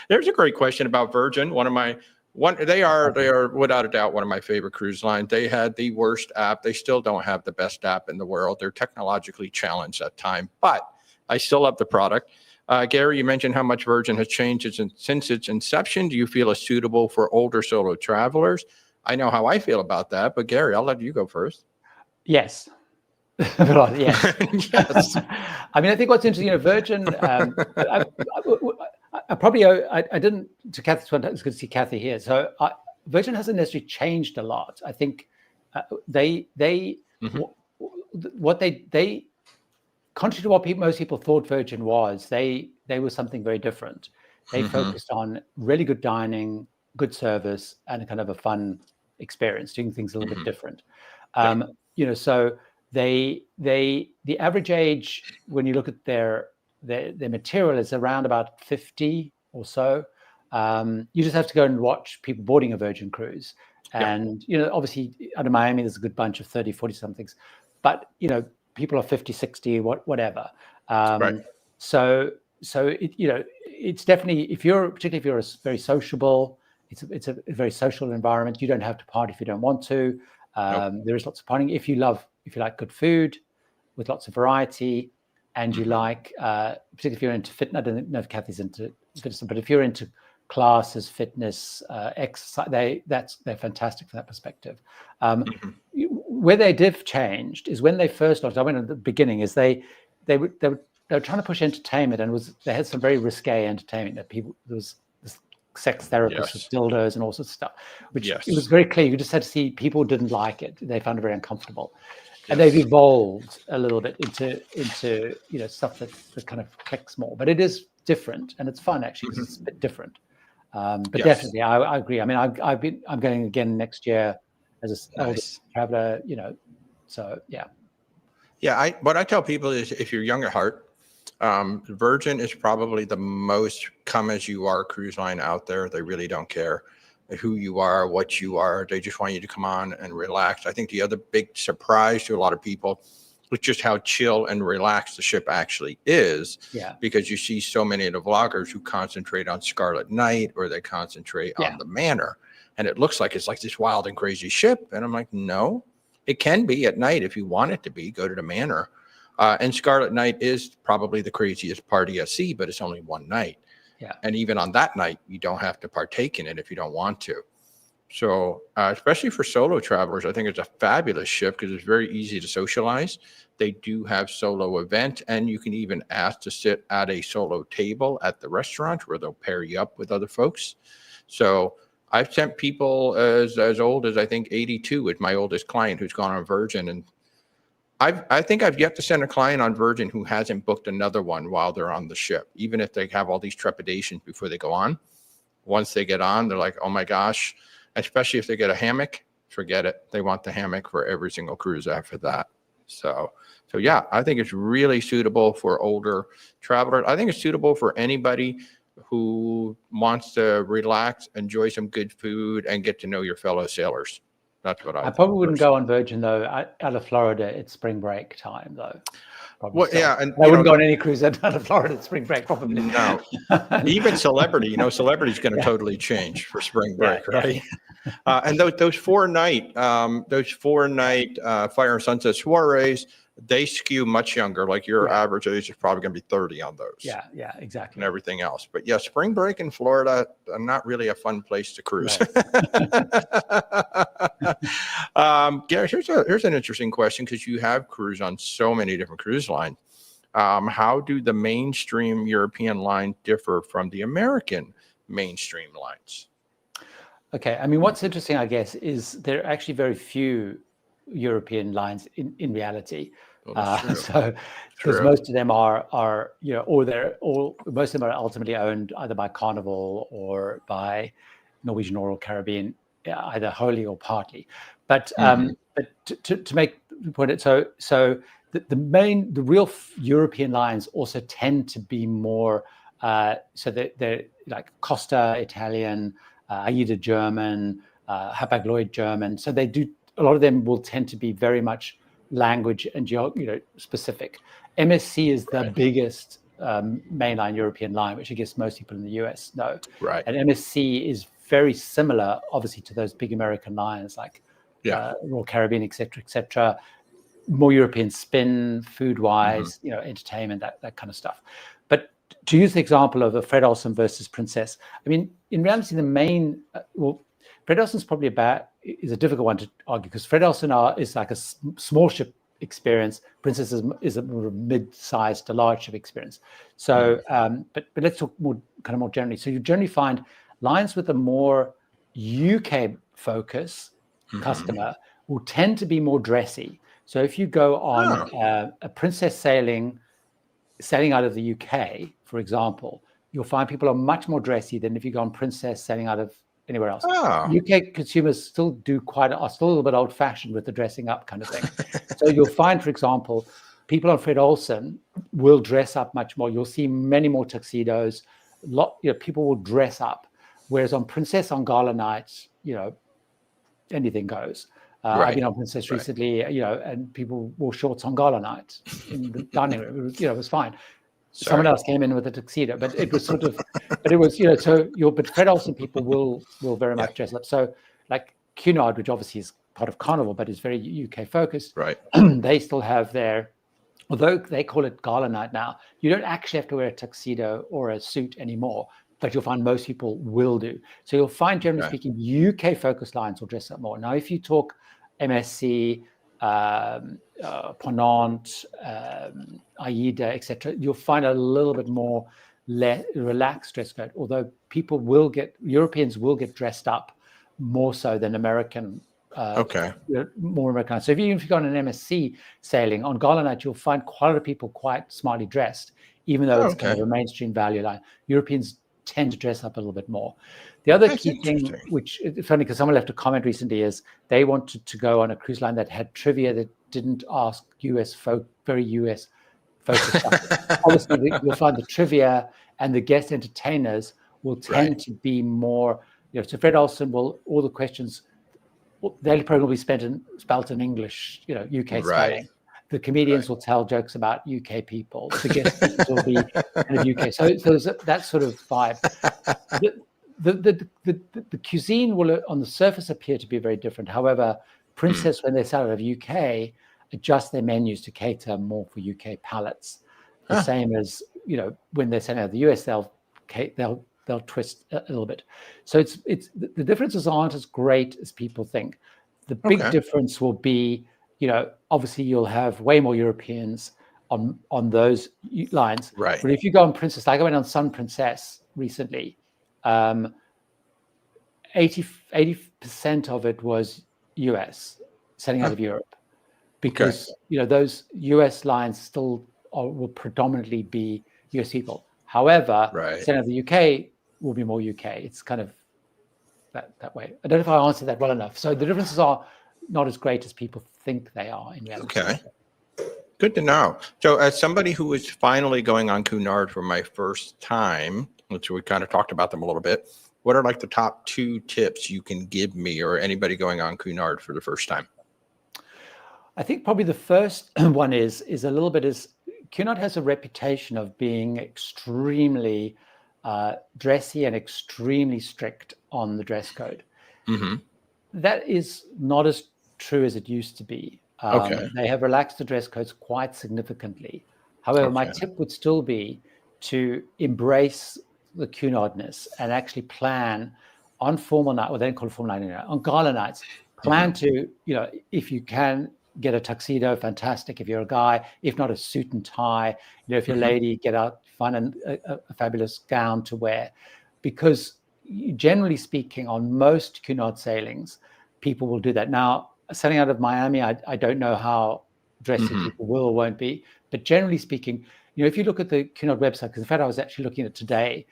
there's a great question about Virgin. They are without a doubt one of my favorite cruise lines. They had the worst app. They still don't have the best app in the world. They're technologically challenged at time, but I still love the product. Gary, you mentioned how much Virgin has changed since its inception. Do you feel it's suitable for older solo travelers? I know how I feel about that, but Gary, I'll let you go first. Yes. Yes. Yes. I mean, I think what's interesting, Virgin, I didn't, to Kathy's point, it's good to see Kathy here. So Virgin hasn't necessarily changed a lot. I think what they contrary to what most people thought Virgin was, they were something very different. They focused on really good dining, good service, and a kind of a fun experience, doing things a little bit different. So the average age, when you look at their material, is around about 50 or so. You just have to go and watch people boarding a Virgin cruise. And, obviously out of Miami, there's a good bunch of 30, 40 somethings, but, people are 50, 60, whatever. So it, it's definitely, particularly if you're very sociable, it's a very social environment. You don't have to party if you don't want to. There is lots of partying. If you like good food with lots of variety, and you like, particularly if you're into fitness, I don't know if Kathy's into fitness, but if you're into classes, fitness, exercise, they're fantastic from that perspective. Where they have changed is when they first launched. I went at the beginning. Is they were trying to push entertainment, and they had some very risque entertainment that there was this sex therapists with dildos and all sorts of stuff, which it was very clear. You just had to see people didn't like it. They found it very uncomfortable. And they've evolved a little bit into stuff that kind of clicks more. But it is different, and it's fun actually because it's a bit different. But definitely, I agree. I mean, I'm going again next year as a older traveler. So yeah. Yeah, what I tell people is, if you're young at heart, Virgin is probably the most come as you are cruise line out there. They really don't care who you are, what you are. They just want you to come on and relax. I think the other big surprise to a lot of people is just how chill and relaxed the ship actually is. Yeah. Because you see so many of the vloggers who concentrate on Scarlet Night, or they concentrate on the Manor, and it looks like it's like this wild and crazy ship. And I'm like, no, it can be at night if you want it to be. Go to the Manor. And Scarlet Night is probably the craziest party at sea, but it's only one night. Yeah. And even on that night, you don't have to partake in it if you don't want to. So especially for solo travelers, I think it's a fabulous ship because it's very easy to socialize. They do have solo event, and you can even ask to sit at a solo table at the restaurant where they'll pair you up with other folks. So I've sent people as old as, I think, 82 with my oldest client who's gone on Virgin. And I think I've yet to send a client on Virgin who hasn't booked another one while they're on the ship, even if they have all these trepidations before they go on. Once they get on, they're like, oh my gosh, especially if they get a hammock, forget it. They want the hammock for every single cruise after that. So yeah, I think it's really suitable for older travelers. I think it's suitable for anybody who wants to relax, enjoy some good food, and get to know your fellow sailors. That's what I probably wouldn't go on Virgin though. Out of Florida, it's spring break time though. Well, yeah, and I wouldn't go on any cruise out of Florida at spring break, probably. No, even Celebrity. Celebrity's going to totally change for spring break, right? And those four night Fire and Sunset soirees, they skew much younger. Like your average age is probably going to be 30 on those. Yeah, exactly. And everything else. But yeah, spring break in Florida, not really a fun place to cruise. Right. Gary, here's an interesting question, because you have cruised on so many different cruise lines. How do the mainstream European line differ from the American mainstream lines? Okay, I mean, what's interesting, I guess, is there are actually very few European lines in reality. So because most of them are most of them are ultimately owned either by Carnival or by Norwegian or Caribbean, either wholly or partly. But to make the point, so the real European lines also tend to be more so they're like Costa Italian, AIDA German, Hapag-Lloyd German. So they do. A lot of them will tend to be very much language and specific. MSC is the biggest mainline European line, which I guess most people in the US know. Right. And MSC is very similar, obviously, to those big American lines like Royal Caribbean, et cetera, more European spin, food-wise, entertainment, that kind of stuff. But to use the example of a Fred Olsen versus Princess, I mean, in reality, the main, Fred Olsen's probably is a difficult one to argue, because Fred Olsen is like a small ship experience. Princess is a mid-sized to large ship experience. So, but let's talk more generally. So you generally find lines with a more UK focus customer will tend to be more dressy. So if you go on a Princess sailing out of the UK, for example, you'll find people are much more dressy than if you go on Princess sailing out of anywhere else. UK consumers still are still a little bit old-fashioned with the dressing up kind of thing. So you'll find, for example, people on Fred Olsen will dress up much more. You'll see many more tuxedos. People will dress up, whereas on Princess on gala nights, anything goes. I've been on Princess recently, and people wore shorts on gala nights in the dining room. It was fine. someone else came in with a tuxedo, but it was sort of, but it was, but Fred Olsen people will very much dress up. So like Cunard, which obviously is part of Carnival, but is very UK focused. Right. They still have their, although they call it gala night now, you don't actually have to wear a tuxedo or a suit anymore, but you'll find most people will do. So you'll find, generally speaking, UK focused lines will dress up more. Now, if you talk MSC, Ponant, AIDA, etc., you'll find a little bit more relaxed dress code, although Europeans will get dressed up more so than American. More American. So even if you go on an MSC sailing on gala night, you'll find quite a lot of people quite smartly dressed, even though it's kind of a mainstream value line. Europeans tend to dress up a little bit more. The other key thing, which it's funny because someone left a comment recently, is they wanted to go on a cruise line that had trivia that didn't ask very US focused stuff. Obviously, you'll find the trivia and the guest entertainers will tend to be more, so Fred Olsen all the questions, the daily program will be spelt in English, UK spelling. The comedians will tell jokes about UK people. The guest speakers will be kind of UK. So there's that sort of vibe. The cuisine will, on the surface, appear to be very different. However, Princess, when they sell out of UK, adjust their menus to cater more for UK palates. The same as when they're selling out of the US, they'll twist a little bit. So it's the differences aren't as great as people think. The big difference will be, obviously you'll have way more Europeans on those lines. Right. But if you go on Princess, like I went on Sun Princess recently, 80% of it was US, selling out of Europe, because those US lines still will predominantly be US people. However, selling out of the UK will be more UK. It's kind of that way. I don't know if I answered that well enough. So the differences are not as great as people think they are in reality. Okay. Good to know. So as somebody who was finally going on Cunard for my first time, which we kind of talked about them a little bit, what are like the top 2 tips you can give me or anybody going on Cunard for the first time? I think probably the first one is a little bit Cunard has a reputation of being extremely dressy and extremely strict on the dress code. Mm-hmm. That is not as true as it used to be. They have relaxed the dress codes quite significantly. However, my tip would still be to embrace the Cunardness and actually plan on formal night, or they don't call it formal night anymore, on gala nights, plan to, if you can get a tuxedo, fantastic. If you're a guy, if not a suit and tie, if you're a lady, get out, find a fabulous gown to wear. Because generally speaking, on most Cunard sailings, people will do that. Now, sailing out of Miami, I don't know how dressy people will or won't be, but generally speaking, if you look at the Cunard website, because in fact I was actually looking at it today,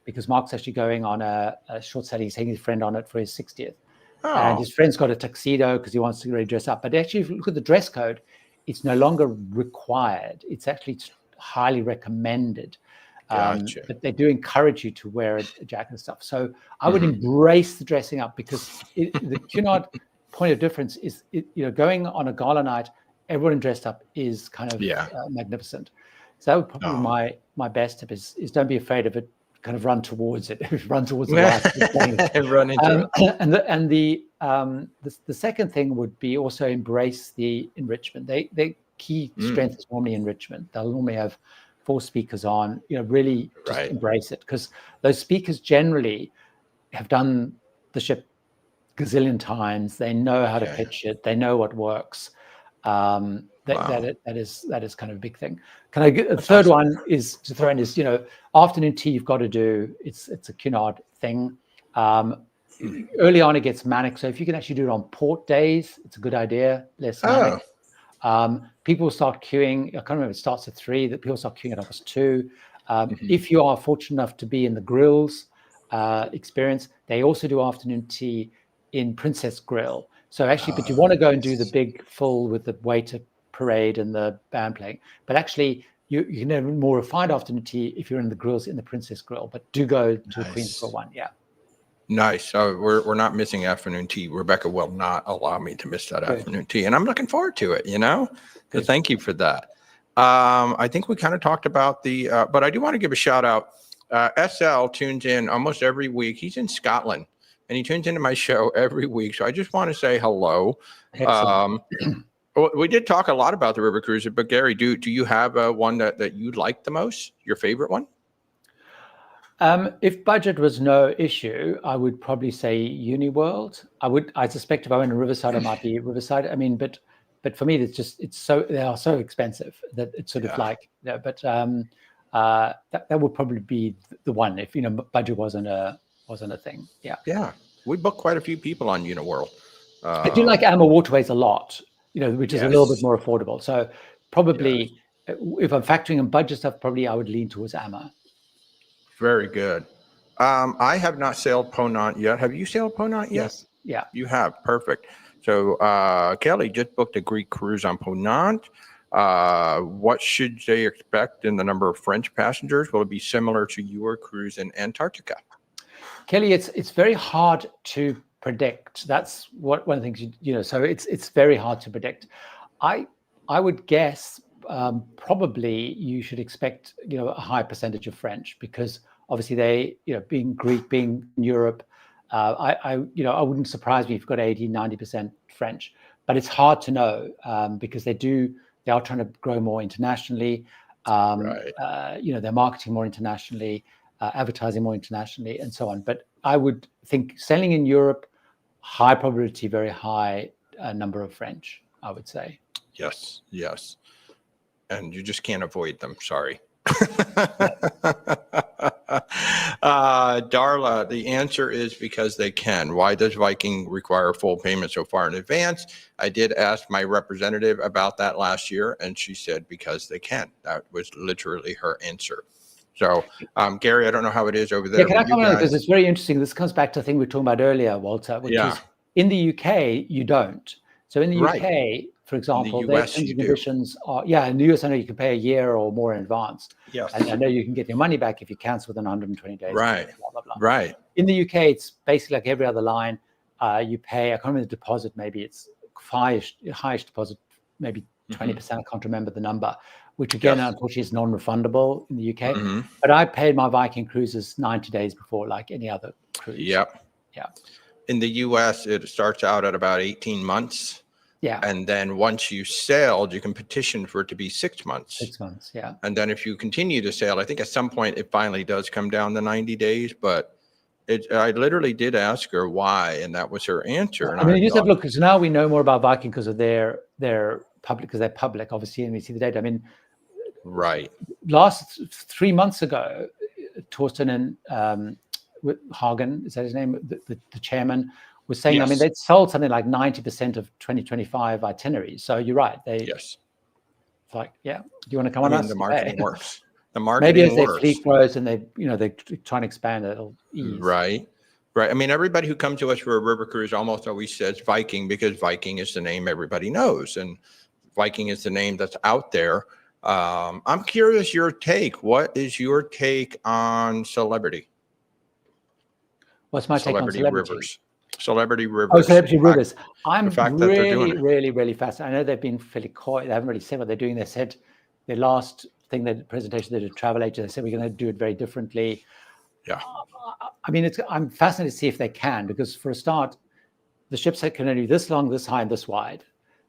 because Mark's actually going on a short sailing, he's taking his friend on it for his 60th. And his friend's got a tuxedo because he wants to really dress up. But actually, if you look at the dress code, it's no longer required. It's actually highly recommended. But they do encourage you to wear a jacket and stuff. So I would embrace the dressing up, because the Cunard point of difference is, going on a gala night, everyone dressed up is kind of magnificent. So that would probably my best tip is don't be afraid of it. Kind of run towards it. Run towards the light. Run into it. And the second thing would be also embrace the enrichment. Their key strength is normally enrichment. They'll normally have 4 speakers on. Really just embrace it, because those speakers generally have done the ship gazillion times. They know how to pitch it. They know what works. That is kind of a big thing. Can I get a third one is to throw in is, afternoon tea you've got to do. It's a Cunard thing. Early on it gets manic, so if you can actually do it on port days, it's a good idea. Less manic. People start queuing. I can't remember, it starts at 3. That people start queuing at almost 2. If you are fortunate enough to be in the grills experience, they also do afternoon tea in Princess Grill. So actually, but you want to go and do the big full with the waiter parade and the band playing. But actually, you can have more refined afternoon tea if you're in the grills in the Princess Grill. But do go to the Queen's Grill one, Nice. So we're not missing afternoon tea. Rebecca will not allow me to miss that afternoon tea, and I'm looking forward to it. So thank you for that. I think we kind of talked about but I do want to give a shout out. SL tunes in almost every week. He's in Scotland and he tunes into my show every week. So I just want to say hello. Excellent. We did talk a lot about the river cruiser, but Gary, do you have one that you like the most, your favorite one? If budget was no issue, I would probably say Uniworld. I suspect if I went to Riverside, it might be Riverside. I mean, but for me, they are so expensive that it's sort of like, but that would probably be the one if, budget wasn't a thing. Yeah. Yeah. We booked quite a few people on Uniworld. I do like Amber Waterways a lot, which is a little bit more affordable. So probably if I'm factoring in budget stuff, probably I would lean towards Amber. Very good. I have not sailed Ponant yet. Have you sailed Ponant yet? Yes. Yeah. You have. Perfect. So Kelly just booked a Greek cruise on Ponant. What should they expect in the number of French passengers? Will it be similar to your cruise in Antarctica? Kelly, it's very hard to predict. That's one of the things so it's very hard to predict. I would guess probably you should expect a high percentage of French, because obviously they being Greek, being in Europe, I wouldn't surprise me if you've got 80-90% French, but it's hard to know because they are trying to grow more internationally. They're marketing more internationally, advertising more internationally, and so on. But I would think sailing in Europe, high probability, very high number of French, I would say. Yes. And you just can't avoid them. Sorry. Darla, the answer is because they can. Why does Viking require full payment so far in advance? I did ask my representative about that last year, and she said because they can. That was literally her answer. So, Gary, I don't know how it is over there. Yeah, can I comment on it? Because it's very interesting. This comes back to the thing we were talking about earlier, Walter, which is in the UK, you don't. So in the UK, for example, their terms and conditions are, in the US, I know you can pay a year or more in advance. Yes. And I know you can get your money back if you cancel within 120 days. Right. Blah, blah, blah. Right. In the UK, it's basically like every other line. You pay, I can't remember the deposit, maybe it's highest deposit, maybe 20%, I can't remember the number, which again, unfortunately is non-refundable in the UK. But I paid my Viking cruises 90 days before, like any other cruise. Yep. Yeah. In the US, it starts out at about 18 months. Yeah. And then once you sailed, you can petition for it to be 6 months. 6 months, yeah. And then if you continue to sail, I think at some point it finally does come down to 90 days. But I literally did ask her why, and that was her answer. I mean, you just have to look, because now we know more about Viking because of their public, because they're public, obviously, and we see the data. I mean, last 3 months ago, Torsten and Hagen, is that his name? The chairman was saying, I mean, they'd sold something like 90% of 2025 itineraries. So you're right. It's like, do you want to come on us? The marketing works. The marketing maybe as works. their fleet grows and they try and expand it, it'll ease. Right. I mean, everybody who comes to us for a river cruise almost always says Viking, because Viking is the name everybody knows, and Viking is the name that's out there. I'm curious your take. What is your take on Celebrity? What's my take on Celebrity? Rivers. Celebrity Rivers. Oh, Celebrity Rivers. I'm really fascinated. I know they've been fairly coy. They haven't really said what they're doing. They said their last thing, the presentation they did at Travel Agent, they said we're going to do it very differently. Yeah. I mean, I'm fascinated to see if they can, because for a start, the ships can only be this long, this high, and this wide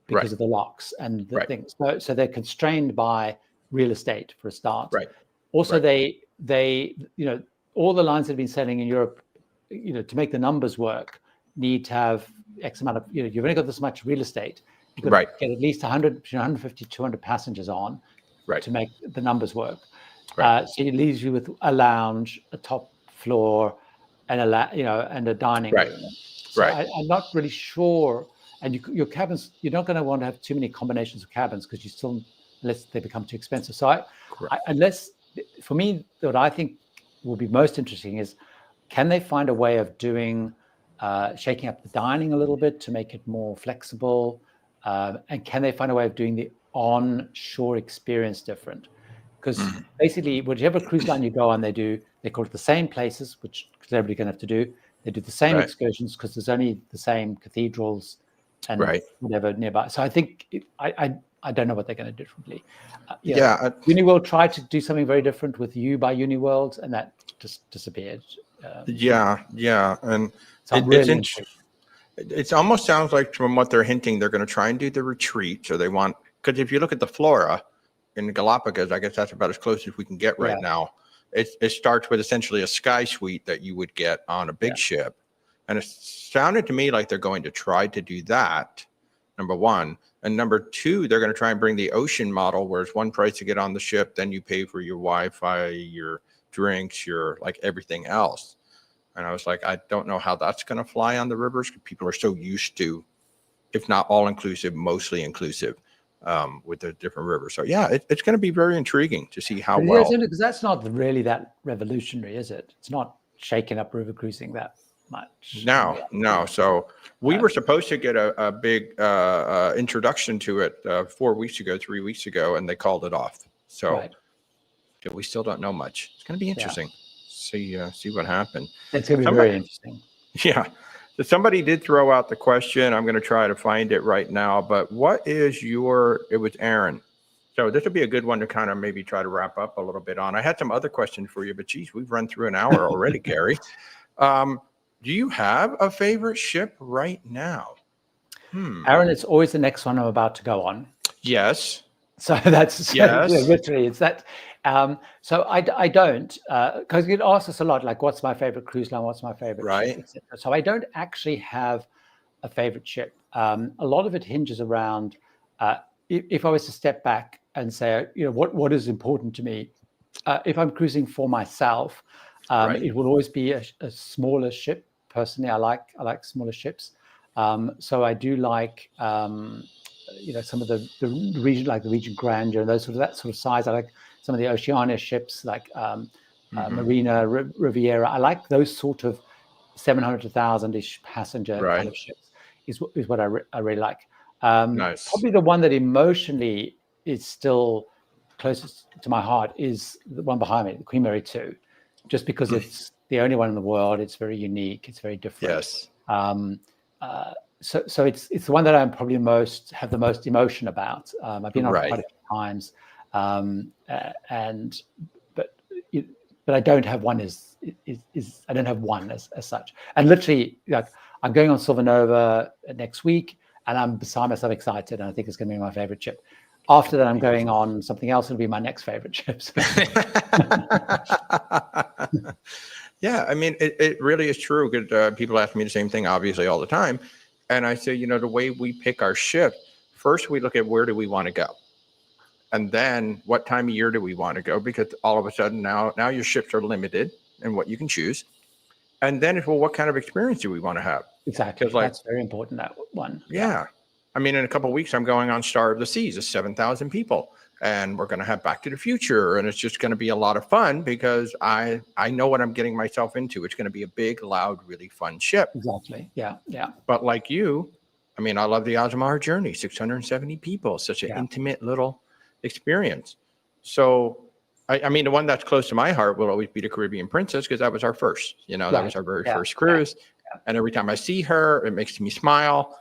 because of the locks and the things. So they're constrained by real estate for a start. Right. Also, they all the lines that have been sailing in Europe, to make the numbers work, need to have X amount of, you've only got this much real estate. You've got to get at least 100, between 150, 200 passengers on to make the numbers work. So it leaves you with a lounge, a top floor, and a dining room. So I'm not really sure. And your cabins, you're not going to want to have too many combinations of cabins, because unless they become too expensive. So for me, what I think will be most interesting is, can they find a way of doing, shaking up the dining a little bit to make it more flexible? And can they find a way of doing the on-shore experience different? Because basically, whichever cruise line you go on, they call it the same places, which everybody's going to have to do. They do the same excursions, because there's only the same cathedrals and whatever nearby. So I think I don't know what they're going to do differently. Uniworld tried to do something very different with You by Uniworld, and that just disappeared. And so it almost sounds like from what they're hinting, they're going to try and do the retreat. So they want, because if you look at the flora in the Galapagos, I guess that's about as close as we can get right now. It starts with essentially a sky suite that you would get on a big ship. And it sounded to me like they're going to try to do that, number one. And number two, they're going to try and bring the ocean model, where it's one price to get on the ship, then you pay for your Wi-Fi, your drinks, your like everything else. And I was like, I don't know how that's going to fly on the rivers, because people are so used to, if not all inclusive, mostly inclusive with the different rivers. So yeah, it's going to be very intriguing to see how well. Because that's not really that revolutionary, is it? It's not shaking up river cruising that much. No. So we were supposed to get a big introduction to it 3 weeks ago, and they called it off. So we still don't know much. It's going to be interesting. See what happened. It's going to be very interesting. Yeah. So somebody did throw out the question. I'm going to try to find it right now. But what is it was Aaron. So this would be a good one to kind of maybe try to wrap up a little bit on. I had some other questions for you, but geez, we've run through an hour already, Gary. Do you have a favorite ship right now? Aaron, it's always the next one I'm about to go on. Yes. So that's literally it's that. So I don't, because it asks us a lot, like, what's my favorite cruise line? What's my favorite ship, etc. So I don't actually have a favorite ship. A lot of it hinges around, if I was to step back and say, what is important to me? If I'm cruising for myself, it will always be a smaller ship. Personally, I like smaller ships. So I do like, some of the region, like the Regent Grandeur, and that sort of size. I like some of the Oceania ships, like Marina, Riviera. I like those sort of 700 to 1,000-ish passenger kind of ships. Is what I really like. Nice. Probably the one that emotionally is still closest to my heart is the one behind me, the Queen Mary 2, just because it's the only one in the world. It's very unique. It's very different. Yes. So it's the one that I'm probably have the most emotion about. I've been on quite a few times, but I don't have one I don't have one as such. And literally, like, I'm going on Silvernova next week, and I'm beside myself excited, and I think it's going to be my favorite ship. After that, I'm going on something else. It'll be my next favorite ship. Yeah, I mean, it really is true. Because people ask me the same thing, obviously, all the time. And I say, the way we pick our ship, first we look at where do we want to go? And then what time of year do we want to go? Because all of a sudden now your ships are limited in what you can choose. And then it's, well, what kind of experience do we want to have? Exactly. That's very important, that one. Yeah. I mean, in a couple of weeks, I'm going on Star of the Seas. It's 7,000 people. And we're going to have Back to the Future. And it's just going to be a lot of fun because I know what I'm getting myself into. It's going to be a big, loud, really fun ship. Exactly. Yeah. But like you, I mean, I love the Explora Journeys, 670 people, such an intimate little experience. So, I mean, the one that's close to my heart will always be the Caribbean Princess, because that was our first, that was our very first cruise. Yeah. And every time I see her, it makes me smile.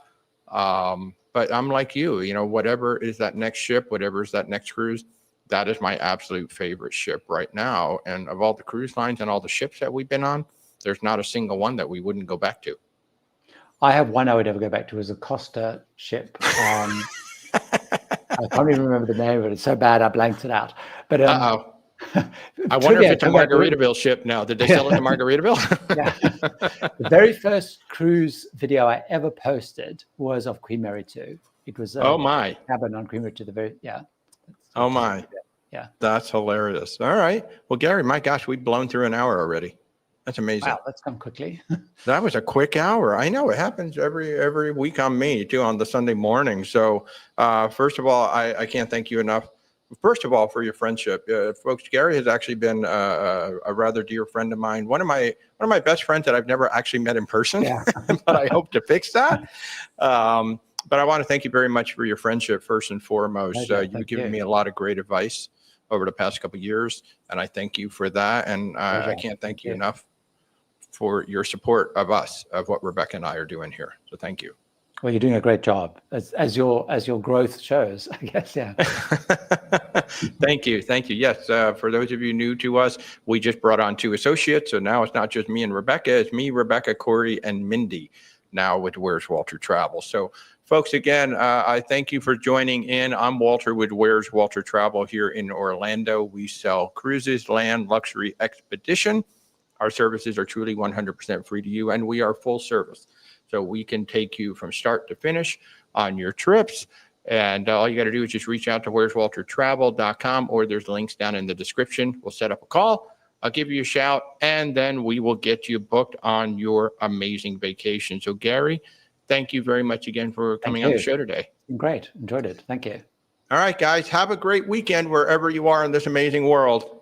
But I'm like you, whatever is that next ship, whatever is that next cruise, that is my absolute favorite ship right now. And of all the cruise lines and all the ships that we've been on, there's not a single one that we wouldn't go back to. I have one I would ever go back to, is a Costa ship. I can't even remember the name of it. It's so bad I blanked it out. But I wonder if it's a Margaritaville ship now. Did they sell it to Margaritaville? The very first cruise video I ever posted was of Queen Mary 2. It was my cabin on Queen Mary 2. Oh my. Yeah. That's hilarious. All right. Well, Gary, my gosh, we've blown through an hour already. That's amazing. Wow, that's come quickly. That was a quick hour. I know it happens every week on me too, on the Sunday morning. So first of all, I can't thank you enough. First of all, for your friendship, folks. Gary has actually been a rather dear friend of mine. One of my best friends that I've never actually met in person, but I hope to fix that. But I want to thank you very much for your friendship, first and foremost. You've given me a lot of great advice over the past couple of years, and I thank you for that. And I can't thank you enough for your support of us, of what Rebecca and I are doing here. So thank you. Well, you're doing a great job as your growth shows, I guess. Yeah. Thank you. Yes, for those of you new to us, we just brought on 2 associates, so now it's not just me and Rebecca. It's me, Rebecca, Corey, and Mindy now with Where's Walter Travel. So, folks, again, I thank you for joining in. I'm Walter with Where's Walter Travel here in Orlando. We sell cruises, land, luxury, expedition. Our services are truly 100% free to you, and we are full service. So we can take you from start to finish on your trips. And all you got to do is just reach out to where'swaltertravel.com, or there's links down in the description. We'll set up a call. I'll give you a shout, and then we will get you booked on your amazing vacation. So, Gary, thank you very much again for coming on the show today. Great. Enjoyed it. Thank you. All right, guys. Have a great weekend wherever you are in this amazing world.